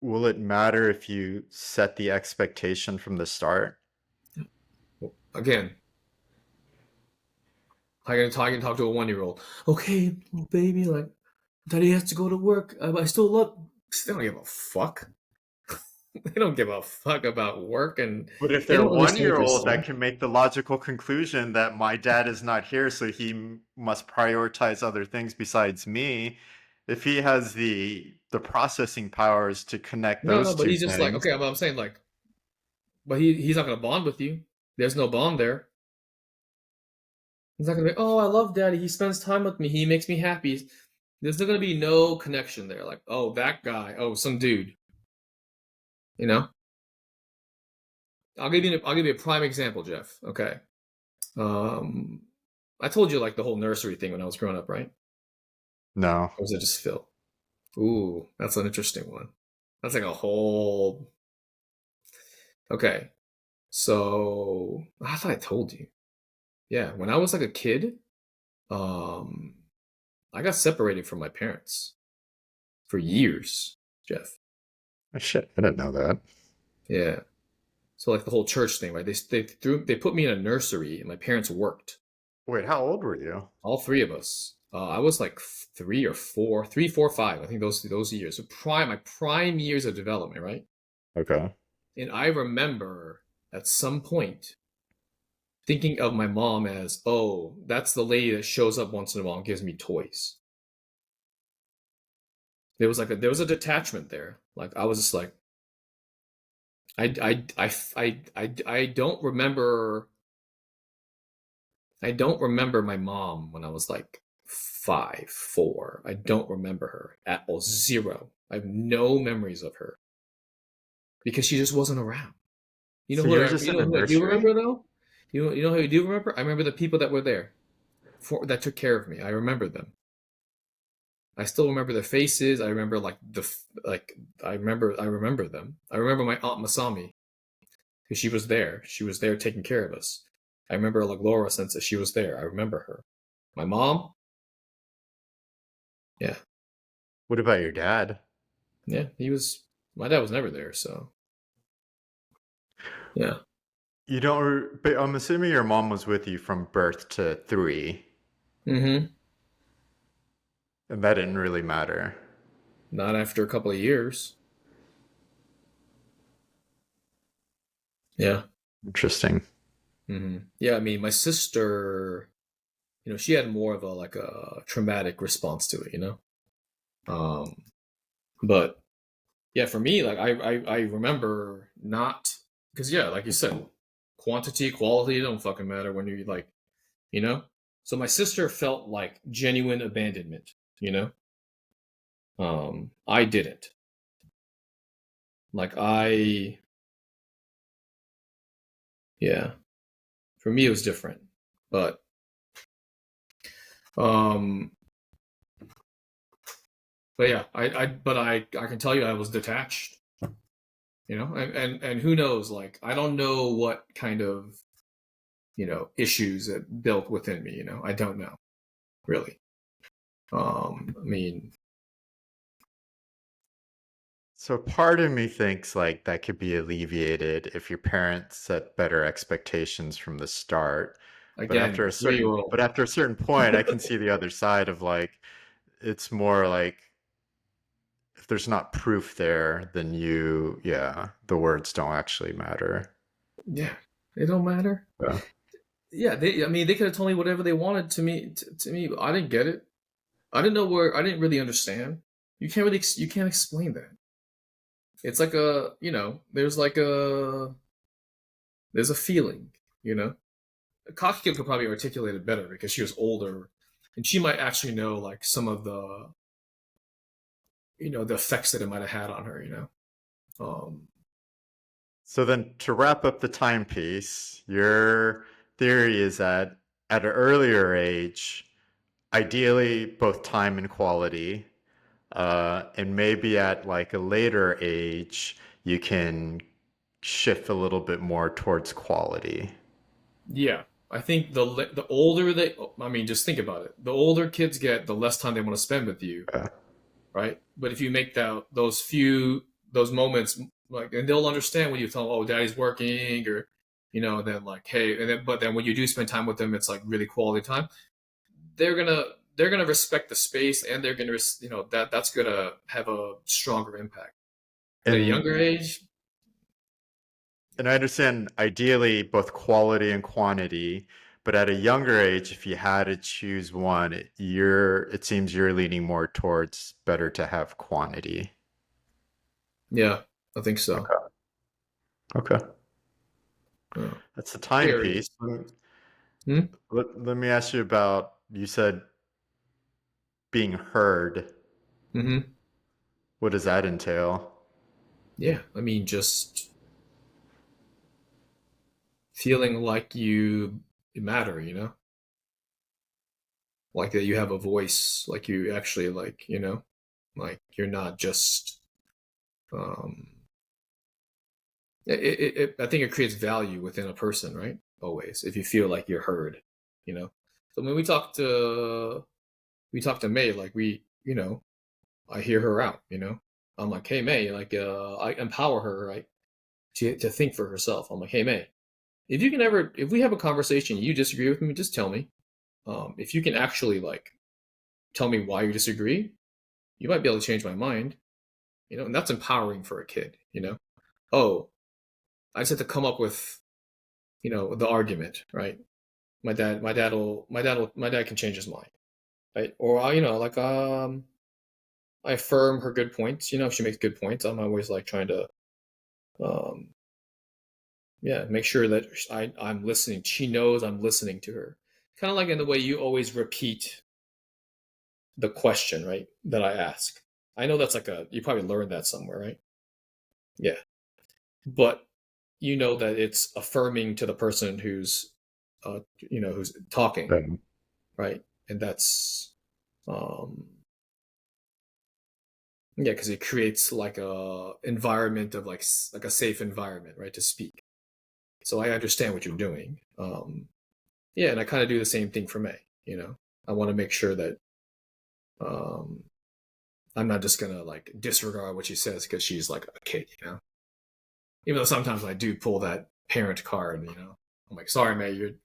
Will it matter if you set the expectation from the start? Again, I can talk to a 1-year-old. Okay, baby, like daddy has to go to work. I still love. They don't give a fuck. They don't give a fuck about work, and But if they they're don't one understand what year you're old, that saying. can make the logical conclusion that my dad is not here, so he must prioritize other things besides me. If he has the processing powers to connect No, those no, but two he's just like, things, okay, I'm saying like, but he's not gonna bond with you. There's no bond there. He's not gonna be, oh, I love daddy. He spends time with me. He makes me happy. There's gonna be no connection there. Like, oh, that guy. Oh, some dude. You know. I'll give you a prime example, Jeff. Okay. Um, I told you like the whole nursery thing when I was growing up, right? no. Or was it just Phil? Ooh, that's an interesting one. That's like a whole. Okay. So I thought I told you. Yeah, when I was like a kid, um, I got separated from my parents for years, Jeff. Oh, shit, I didn't know that. Yeah. So like the whole church thing, right? They put me in a nursery, and my parents worked. Wait, how old were you? All three of us. I was like 3 or 4, 3, 4, 5. I think those years. So my prime years of development, right? Okay. And I remember at some point thinking of my mom as, oh, that's the lady that shows up once in a while and gives me toys. There was a detachment there. Like I was just like, I don't remember. I don't remember my mom when I was like 5, 4. I don't remember her at all. Zero. I have no memories of her because she just wasn't around. So you were just You in know the who I do nursery? remember though? You know who I do remember? I remember the people that were there that took care of me. I remember them. I still remember their faces. I remember like I remember them. I remember my aunt Masami because she was there. She was there taking care of us. I remember like Laura since she was there. I remember her. My mom, yeah, What about your dad? yeah, he was. My dad was never there, so yeah. You don't, but I'm assuming your mom was with you from birth to 3, Mm-hmm. and that didn't really matter. Not after a couple of years. Yeah. Interesting. Mm-hmm. Yeah, I mean, my sister, she had more of a like a traumatic response to it. Um, but yeah, for me, like I remember not because yeah, like you said, quantity, quality don't fucking matter when you like, you know. So my sister felt like genuine abandonment, you know. I didn't. Like yeah, for me it was different, but um, but yeah, I can tell you I was detached, and who knows, like I don't know what kind of issues it built within me, I don't know really. I mean, So part of me thinks like that could be alleviated if your parents set better expectations from the start. But again, after a 3 year certain old. but after a certain point, I can see the other side of like it's more like if there's not proof there, then yeah, the words don't actually matter. Yeah, it don't matter. Yeah. Yeah, I mean, they could have told me whatever they wanted to me. To me, I didn't get it. I didn't know where. I didn't really understand. You can't explain that. It's like there's a feeling. Kakiko could probably articulate it better because she was older, and she might actually know like some of the effects that it might have had on her. Um, So then to wrap up the timepiece, your theory is that at an earlier age, ideally both time and quality, and maybe at like a later age, you can shift a little bit more towards quality. yeah, I think the older they, I mean, just think about it. The older kids get, the less time they want to spend with you, Uh, right? But if you make those moments like, and they'll understand when you tell them, "Oh, daddy's working," or then like, "Hey," but then when you do spend time with them, it's like really quality time. They're gonna they're gonna respect the space, and they're gonna that's gonna have a stronger impact. But at a and younger age, and I understand ideally both quality and quantity, but at a younger age, if you had to choose one, it seems you're leaning more towards better to have quantity. yeah, I think so. Okay. Okay. Yeah. That's the Scary. timepiece. Hmm? Let me ask you about, you said being heard. Mm-hmm. What does that entail? Yeah, I mean, just feeling like you matter, like that you have a voice, like you actually like you're not just um I think it creates value within a person, right? Always, if you feel like you're heard, you know. So when we talk to May, like I hear her out, I'm like, hey May, like I empower her, right, to think for herself. I'm like, hey May, if we have a conversation, you disagree with me, just tell me. If you can actually like tell me why you disagree, you might be able to change my mind, and that's empowering for a kid. Oh, I just have to come up with the argument, right? My dad can change his mind, right? Or like I affirm her good points. If she makes good points, I'm always like trying to um yeah, make sure that I'm listening. She knows I'm listening to her. Kind of like in the way you always repeat the question, right? That I ask. I know that's like you probably learned that somewhere, right? Yeah. But you know that it's affirming to the person who's talking, Um, right? And that's um yeah, because it creates like a environment of like a safe environment, right, to speak. So I understand what you're doing. Yeah, and I kind of do the same thing for May. I want to make sure that um, I'm not just gonna like disregard what she says because she's like a kid. Even though sometimes I do pull that parent card. I'm like, sorry, May, you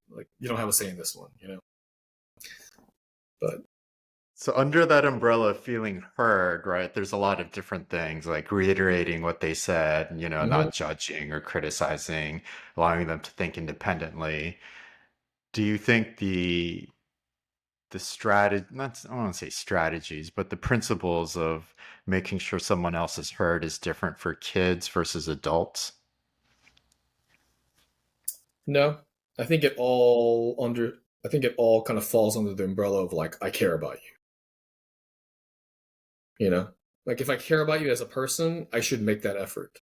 don't have a say in this one. But So under that umbrella of feeling heard, right, there's a lot of different things like reiterating what they said, mhm. not judging or criticizing, allowing them to think independently. Do you think the strategy, not, I don't want to say strategies, but the principles of making sure someone else is heard is different for kids versus adults? No, I think it all under. I think it all kind of falls under the umbrella of like I care about you. Like if I care about you as a person, I should make that effort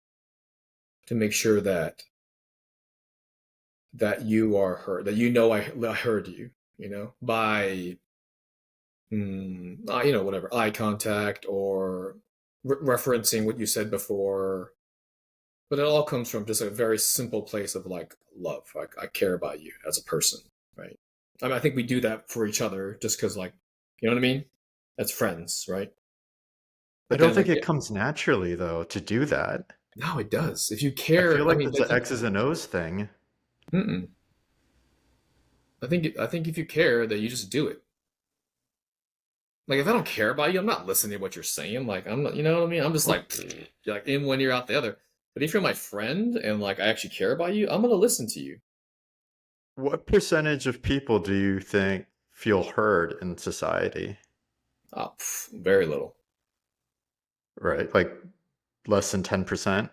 to make sure that you are heard, that I heard you, by whatever eye contact or referencing what you said before. But it all comes from just a very simple place of like love. Like I care about you as a person, right? I think we do that for each other just because, like, you know what I mean? As friends, right? I But don't then think again, it comes naturally though to do that. no, it does. If you I feel care, I like mean, that's an X's and O's thing. mm-mm. I think if you care, that you just do it. Like if I don't care about you, I'm not listening to what you're saying. Like I'm not, you know what I mean? I'm just What like, you're like in one ear out the other. But if you're my friend and like I actually care about you, I'm gonna listen to you. what percentage of people do you think feel heard in society? Very little. Right? Like less than 10%?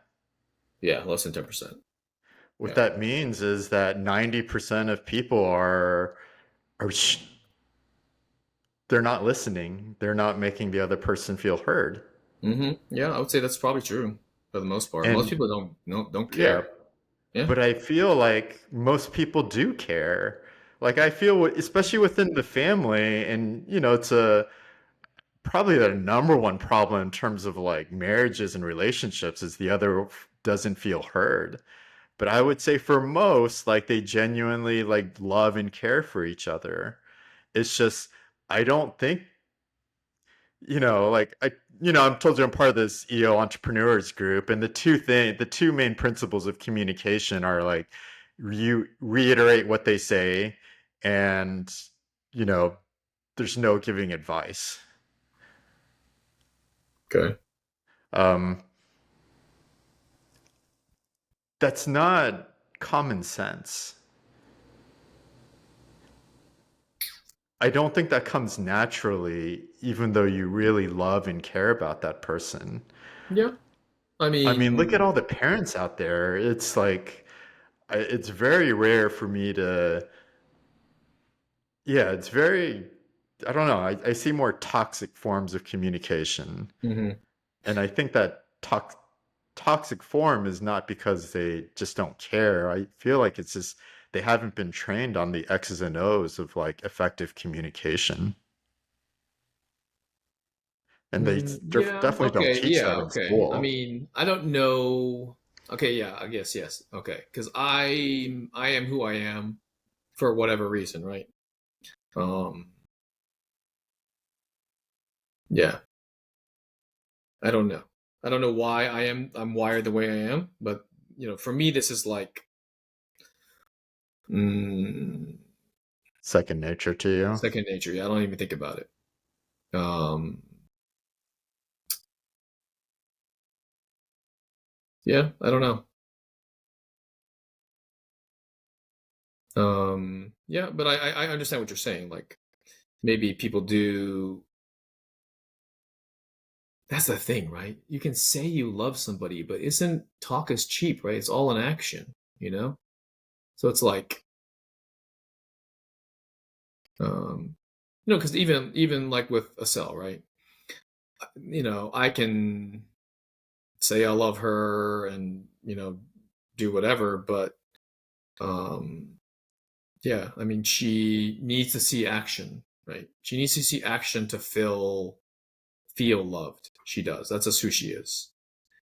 Yeah, less than 10%. What Yeah. that means is that 90% of people are they're not listening. They're not making the other person feel heard. Yeah, I would say that's probably true for the most part. Most And people don't yeah, care. Yeah. but I feel like most people do care. Like I feel, especially within the family, and it's a probably the number one problem in terms of like marriages and relationships is the other doesn't feel heard. But I would say for most, like they genuinely like love and care for each other. It's just I don't think like I'm told you I'm part of this EO entrepreneurs group, and the two main principles of communication are like you reiterate what they say, and you know, there's no giving advice. Okay. Um, that's not common sense. I don't think that comes naturally, even though you really love and care about that person. Yeah. I I mean, look at mean, all the parents out there. It's like it's very rare for me to yeah, it's very I don't know. I see more toxic forms of communication. mhm. And I think that toxic form is not because they just don't care. I feel like it's just they haven't been trained on the X's and O's of like effective communication. And they Yeah. definitely don't Okay. teach Yeah. that in Okay. I school. mean, I don't know. Okay. Yeah. I guess yes. Okay. Because I am who I am for whatever reason, right? Um. Yeah. I don't know. I don't know why I'm wired the way I am, but for me, this is like mm, Second nature to you. second nature. Yeah, I don't even think about it. Um. Yeah. I don't know. Yeah, but I understand what you're saying. Like maybe people do. That's the thing, right? You can say you love somebody, but isn't talk is cheap, right? It's all in action, you know. So it's like, um, because even like with a cell, right? I can say I love her and do whatever, but um, yeah, I mean, she needs to see action, right? She needs to see action to feel loved. She does. That's just who she is.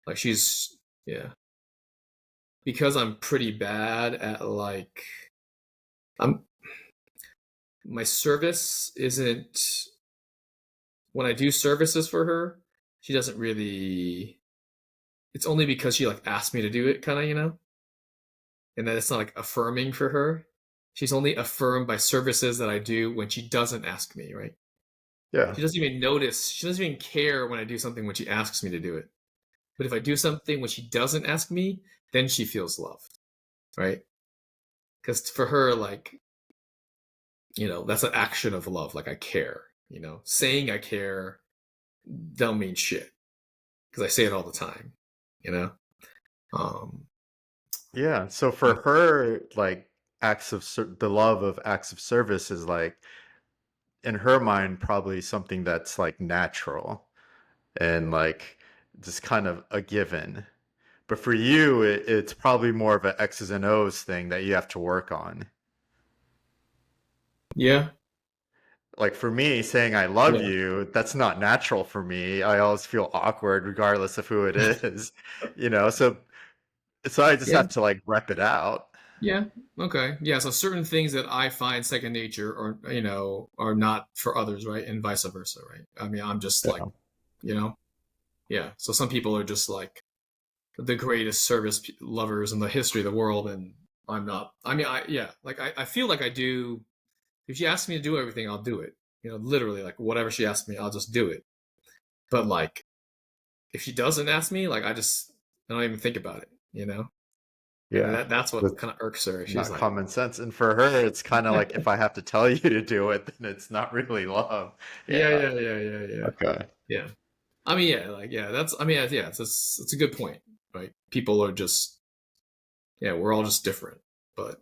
Like she's yeah. Because I'm pretty bad at like I'm my service isn't when I do services for her, she doesn't really it's only because she like asked me to do it kind of. And then it's not like affirming for her. She's only affirmed by services that I do when she doesn't ask me, right? Yeah. She doesn't even notice. She doesn't even care when I do something when she asks me to do it. But if I do something when she doesn't ask me, then she feels loved, right? Because for her, like, that's an action of love. Like I care, saying I care don't mean shit because I say it all the time, you know? Um, Yeah. So yeah. for her, like the love of acts of service is like in her mind probably something that's like natural and like just kind of a given. But for you, it's probably more of an X's and O's thing that you have to work on. Yeah. Like for me, saying I love Yeah. you, that's not natural for me. I always feel awkward regardless of who it is, so I just Yeah. have to like rep it out. Yeah. Okay. Yeah. So certain things that I find second nature are not for others, right? And vice versa, right? I mean, I'm just like, Yeah. you know, yeah. So some people are just like the greatest service lovers in the history of the world. And I'm not. I mean, yeah, like I feel like I do. If she asks me to do everything, I'll do it. Literally, like whatever she asks me, I'll just do it. But like, if she doesn't ask me, like I don't even think about it. And Yeah. that's what That's kind of irks her. She's not like, common sense. And for her, it's kind of like if I have to tell you to do it, then it's not really love. yeah, Yeah. yeah, yeah, yeah, yeah, Okay. yeah. I mean, yeah, like, yeah, I mean, yeah, it's a good point, right? People are just, yeah, we're all just different. But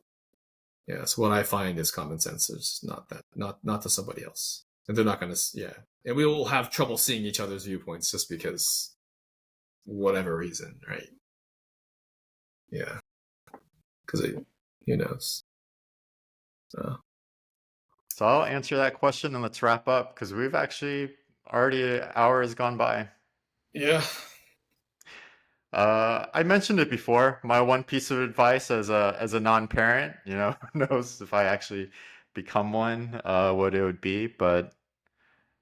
yeah, so what I find is common sense is not that, not to somebody else. And they're not going to, yeah. And we will have trouble seeing each other's viewpoints just because whatever reason, right? Yeah. Because who knows? So, So I'll answer that question and let's wrap up because we've actually already an hour has gone by. yeah. I mentioned it before. My one piece of advice as a non-parent, who knows if I actually become one, what it would be. But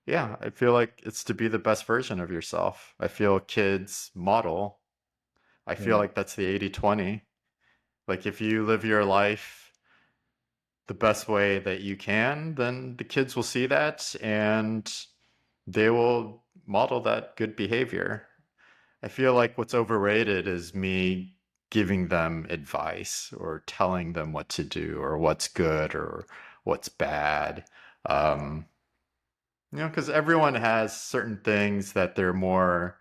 yeah, I feel like it's to be the best version of yourself. I feel kids model. I feel Mm, like that's the 80/20. Like if you live your life the best way that you can, then the kids will see that and they will model that good behavior. I feel like what's overrated is me giving them advice or telling them what to do or what's good or what's bad. Um, because everyone has certain things that they're more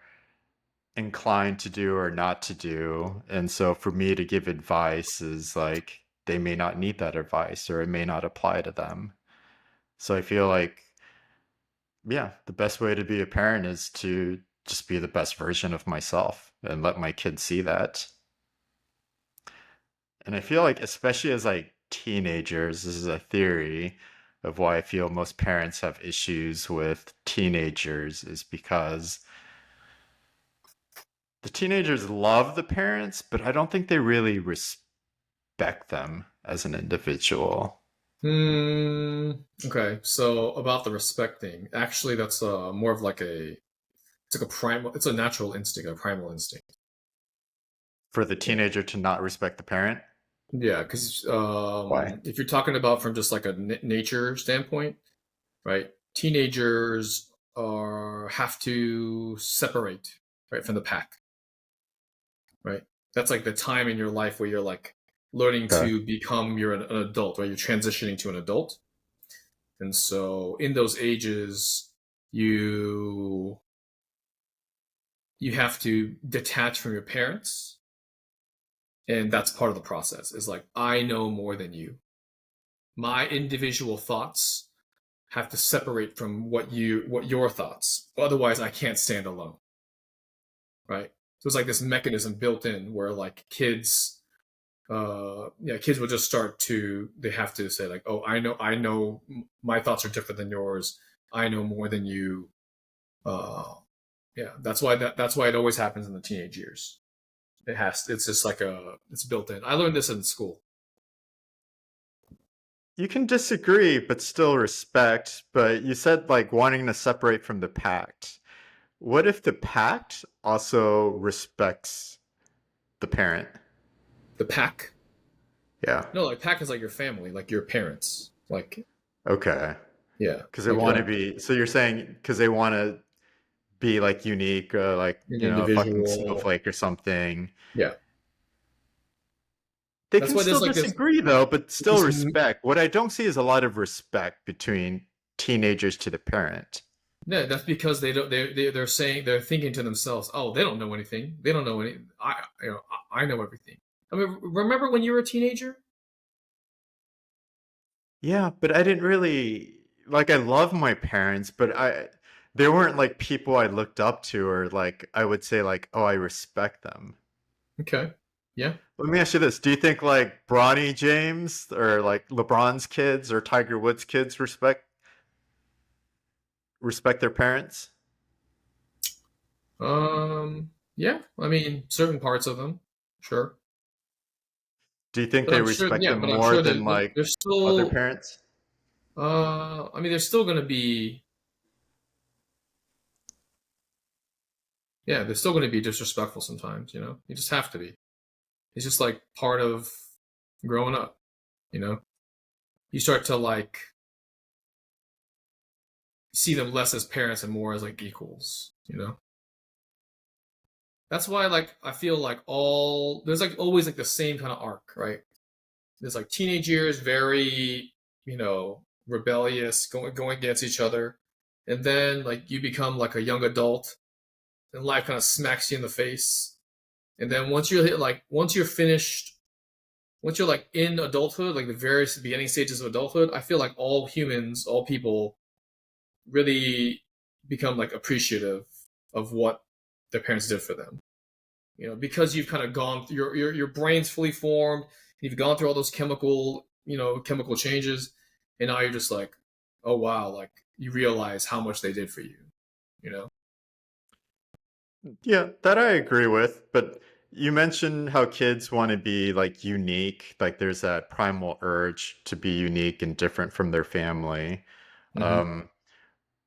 inclined to do or not to do. And so for me to give advice is like they may not need that advice or it may not apply to them. So I feel like, yeah, the best way to be a parent is to just be the best version of myself and let my kids see that. And I feel like, especially as like teenagers, this is a theory of why I feel most parents have issues with teenagers is because the teenagers love the parents, but I don't think they really respect them as an individual. Hmm. Okay. So about the respect thing, actually, that's more of like it's like a primal, it's a natural instinct, a primal instinct. For the Yeah. teenager to not respect the parent? Yeah. Because Why? if you're talking about from just like a nature standpoint, right? Teenagers are have to separate, right, from the pack, right? That's like the time in your life where you're like learning Okay. to become an adult, right? You're transitioning to an adult. And so in those ages, you you have to detach from your parents, and that's part of the process. Is like, I know more than you. My individual thoughts have to separate from what your thoughts. Otherwise, I can't stand alone, right? So it's like this mechanism built in where like kids will just start to they have to say like, oh, I know my thoughts are different than yours. I know more than you. Uh, yeah, that's why it always happens in the teenage years. It's just like it's built in. I learned this in school. You can disagree, but still respect. But you said like wanting to separate from the pact. What if the pact also respects the parent? The pack. Yeah. No, like pack is like your family, like your parents. Like, Okay. yeah, Because they like want to be. So you're saying because they want to be like unique, like an a fucking individual. snowflake or something. Yeah, They that's can why still there's like this disagree though, but still this respect. What I don't see is a lot of respect between teenagers to the parent. Yeah, that's because they don't. They're saying they're thinking to themselves, "Oh, they don't know anything. They don't know any. I know everything." I mean, remember when you were a teenager? Yeah, but I didn't really like I love my parents, but I they weren't like people I looked up to or like I would say like, "Oh, I respect them." Okay, yeah, Let me ask you this. Do you think like Bronny James or like LeBron's kids or Tiger Woods kids respect their parents? yeah. I mean, certain parts of them, sure, Do you think but they I'm sure, respect yeah, them but I'm more sure than like there's other still. parents? I mean, there's still going to be. Yeah, they're still going to be disrespectful sometimes. You just have to be. It's just like part of growing up. You know, you start to like see them less as parents and more as like equals. That's why like I feel like all there's like always like the same kind of arc, right? There's like teenage years, very rebellious, going against each other, and then like you become like a young adult, and life kind of smacks you in the face, and then once you're finished, once you're like in adulthood, like the various beginning stages of adulthood, I feel like all humans, all people, really become like appreciative of what their parents did for them. Because you've kind of gone your brain's fully formed, you've gone through all those chemical changes, and now you're just like, oh wow, like you realize how much they did for you you know Yeah, that I agree with, but you mentioned how kids want to be like unique, like there's that primal urge to be unique and different from their family. hmm Um,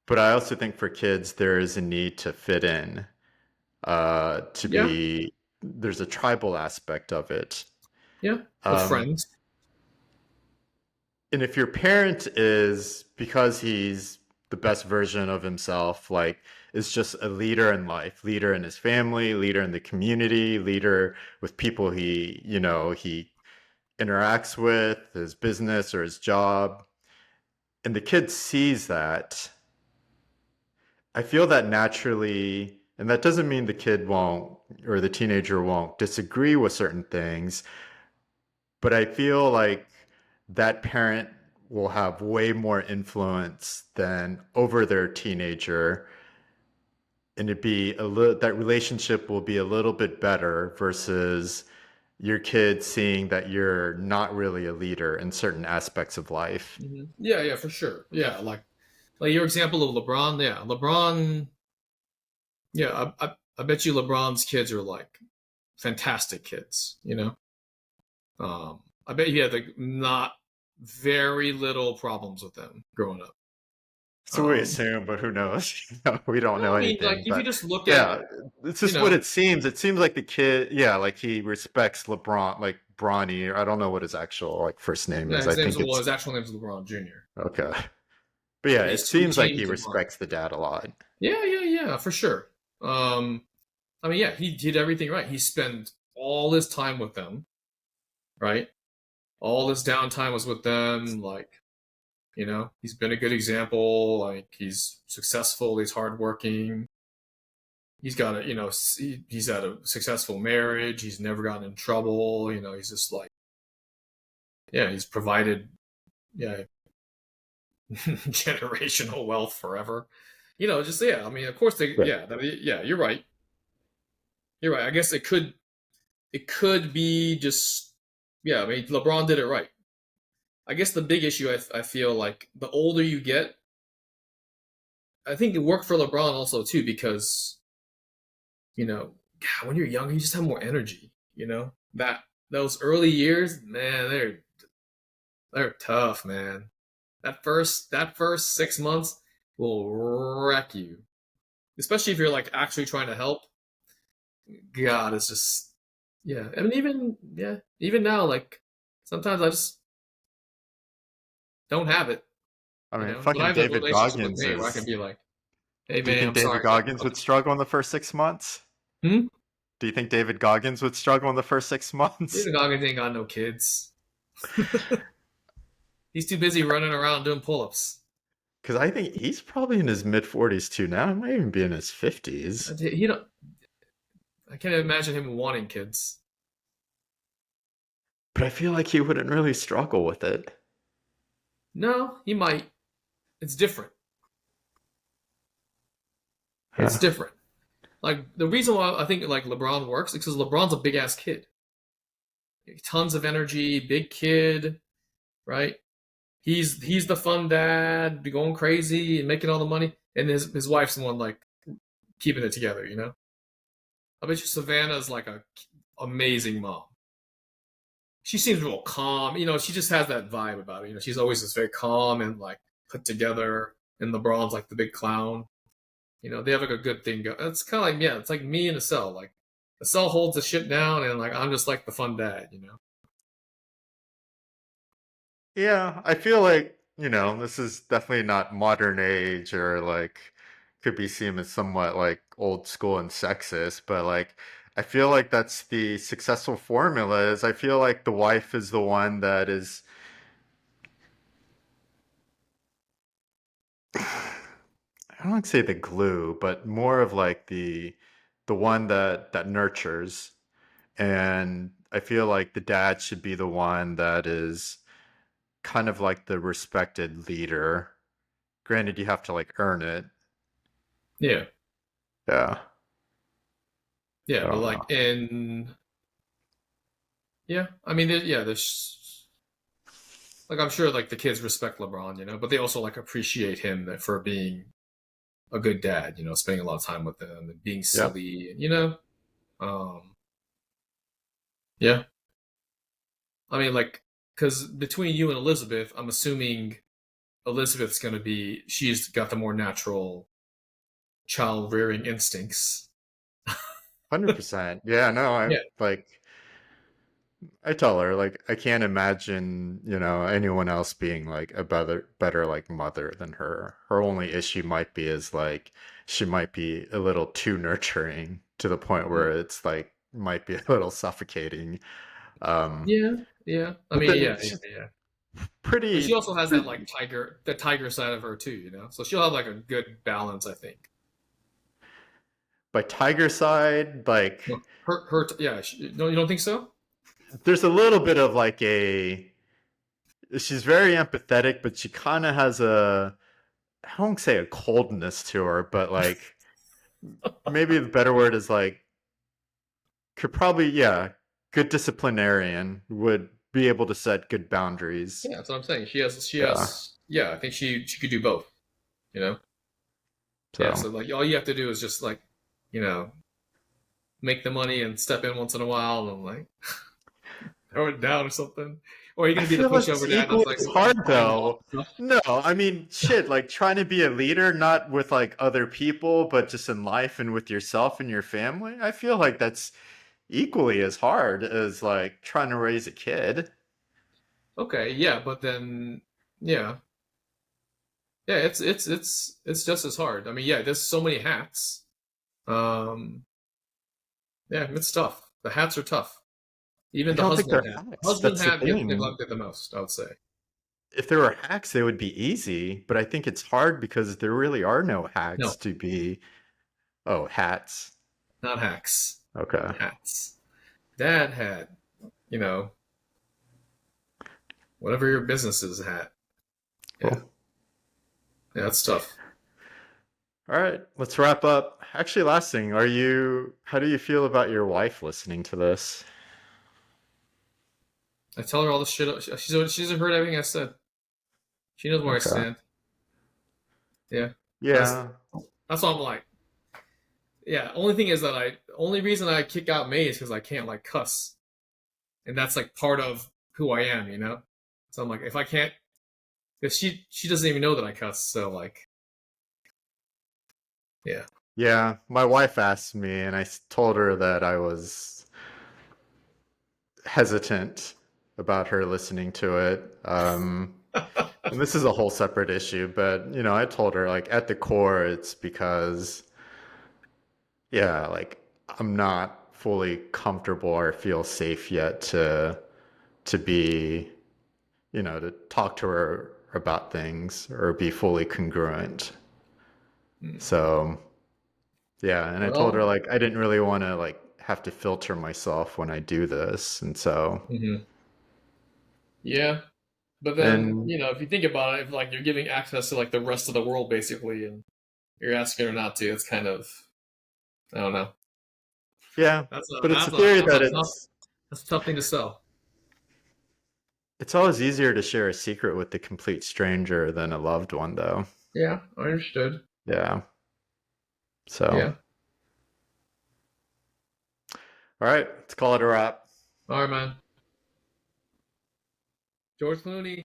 but I also think for kids there is a need to fit in, to yeah, be there's a tribal aspect of it. yeah, with Um, friends. and if your parent is because he's the best version of himself, like is just a leader in life, leader in his family, leader in the community, leader with people he interacts with, his business or his job, and the kid sees that, I feel that naturally, and that doesn't mean the kid won't or the teenager won't disagree with certain things, but I feel like that parent will have way more influence than over their teenager, and it'd be a little that relationship will be a little bit better versus your kid seeing that you're not really a leader in certain aspects of life. Yeah, yeah, for sure. Yeah, like your example of LeBron. Yeah, LeBron. Yeah, I bet you LeBron's kids are like fantastic kids. I bet he had like not very little problems with them growing up. So we Um, assume, but who knows? We don't know I mean, like anything. if you But just look at, yeah, it's you just what know, it seems. It seems like the kid, yeah, like he respects LeBron, like Bronny. I don't know what his actual like first name yeah, is. I think it's his actual name is LeBron Jr. okay. But yeah, But it he seems like he changed LeBron. respects the dad a lot. Yeah, yeah, yeah, for sure. Um, I mean, yeah, he did everything right. He spent all his time with them, right? all this downtime was with them. Like, he's been a good example. Like, he's successful. He's hardworking. He's got a, he's had a successful marriage. He's never gotten in trouble. He's just like, yeah, he's provided, yeah, generational wealth forever. Just, yeah. I mean, of course Right. yeah, yeah. You're right. You're right. I guess it could be just, yeah. I mean, LeBron did it right. I guess the big issue, I feel like the older you get, I think it worked for LeBron also too because God, when you're young, you just have more energy. That those early years, man, they're tough, man. That first 6 months will wreck you, especially if you're like actually trying to help. God, it's just, yeah. I mean, even now, like sometimes I just don't have it, I mean, but I fucking have the David relationship with Goggins me where I can is. be like, "Hey, Do you man, think I'm David sorry Goggins about would this." struggle in the first 6 months? Hmm? Do you think David Goggins would struggle in the first 6 months? David Goggins ain't got no kids. He's too busy running around doing pull-ups. Because I think he's probably in his mid 40s too now. He might even be in his 50s. He don't. I can't imagine him wanting kids. But I feel like he wouldn't really struggle with it. No, he might. It's different. It's Huh. different. Like the reason why I think like LeBron works is because LeBron's a big ass kid, tons of energy, big kid, right? He's the fun dad, be going crazy and making all the money, and his wife's the one like keeping it together. I bet you Savannah's like a amazing mom. She seems real calm. She just has that vibe about her. She's always just very calm and like put together. And LeBron's like the big clown. They have like a good thing going. It's kind of like, yeah, it's like me and a cell. Like the cell holds the shit down, and like I'm just like the fun dad. Yeah, I feel like, this is definitely not modern age or like could be seen as somewhat like old school and sexist, but like I feel like that's the successful formula is I feel like the wife is the one that is I don't want to say the glue, but more of like the one that nurtures. And I feel like the dad should be the one that is kind of like the respected leader. Granted, you have to like earn it. Yeah, Yeah. yeah, I but don't like know. yeah, I mean, there's like I'm sure like the kids respect LeBron, but they also like appreciate him for being a good dad, spending a lot of time with them and being Yeah. silly, um, yeah. I mean, like, because between you and Elizabeth, I'm assuming Elizabeth's gonna be she's got the more natural child rearing instincts. 100%. Yeah, no, Yeah, I tell her like I can't imagine, anyone else being like a better like mother than her. Her only issue might be is like she might be a little too nurturing to the point where it's like might be a little suffocating. Um, yeah, yeah. I but mean, then yeah, yeah, yeah. But she pretty, also has that pretty like tiger side of her too. So she'll have like a good balance, I think. by tiger side, like No, yeah. No, you don't think so? there's a little bit of like a she's very empathetic, but she kind of has I don't say a coldness to her, but like maybe the better word is like could probably yeah, good disciplinarian would be able to set good boundaries. Yeah, that's what I'm saying. She Yeah. has. Yeah, I think she could do both. You know. Yeah. So So like all you have to do is just like, you know, make the money and step in once in a while and like throw it down or something. Or are you I gonna be the feel like it's pushover dad that's equally like as hard buying all though. the stuff? No, I mean shit, like trying to be a leader not with like other people, but just in life and with yourself and your family. I feel like that's equally as hard as like trying to raise a kid. Okay, yeah, but then yeah. Yeah, it's just as hard. I mean, yeah, there's so many hats. Um yeah, it's tough. The hats are tough. Even I the don't think husband they're hat. hacks. Husband That's the hat gets thing. neglected the most, I would say. If there were hacks, they would be easy, but I think it's hard because there really are no hacks No, to be. Oh, hats. not hacks. Okay. Hats. Dad hat. You know, whatever your business is hat. Yeah. Cool. Yeah, that's tough. All right, let's wrap up. Actually, last thing, how do you feel about your wife listening to this? I tell her all this shit. She's heard everything I said. She knows where I Okay. stand. Yeah. That's Yeah. that's all I'm like. Yeah. Only thing is that only reason I kick out May is because I can't like cuss, and that's like part of who I am, you know. So I'm like, if I can't, because she doesn't even know that I cuss. So like, yeah. Yeah, my wife asked me, and told her that I was hesitant about her listening to it. And this is a whole separate issue, but I told her like at the core, it's because, yeah, like I'm not fully comfortable or feel safe yet to be, to talk to her about things or be fully congruent. Hmm. So, yeah, and I told her Well. like I didn't really want to like have to filter myself when I do this. And so, Hmm. Yeah. But then, and if you think about it, if like you're giving access to like the rest of the world basically, and you're asking her not to, it's kind of, I don't know. yeah, That's but it's a theory that a tough that's a tough thing to sell. it's always easier to share a secret with a complete stranger than a loved one, though. Yeah, I understood. Yeah. So, Yeah. all right, let's call it a wrap. All right, man. George Clooney.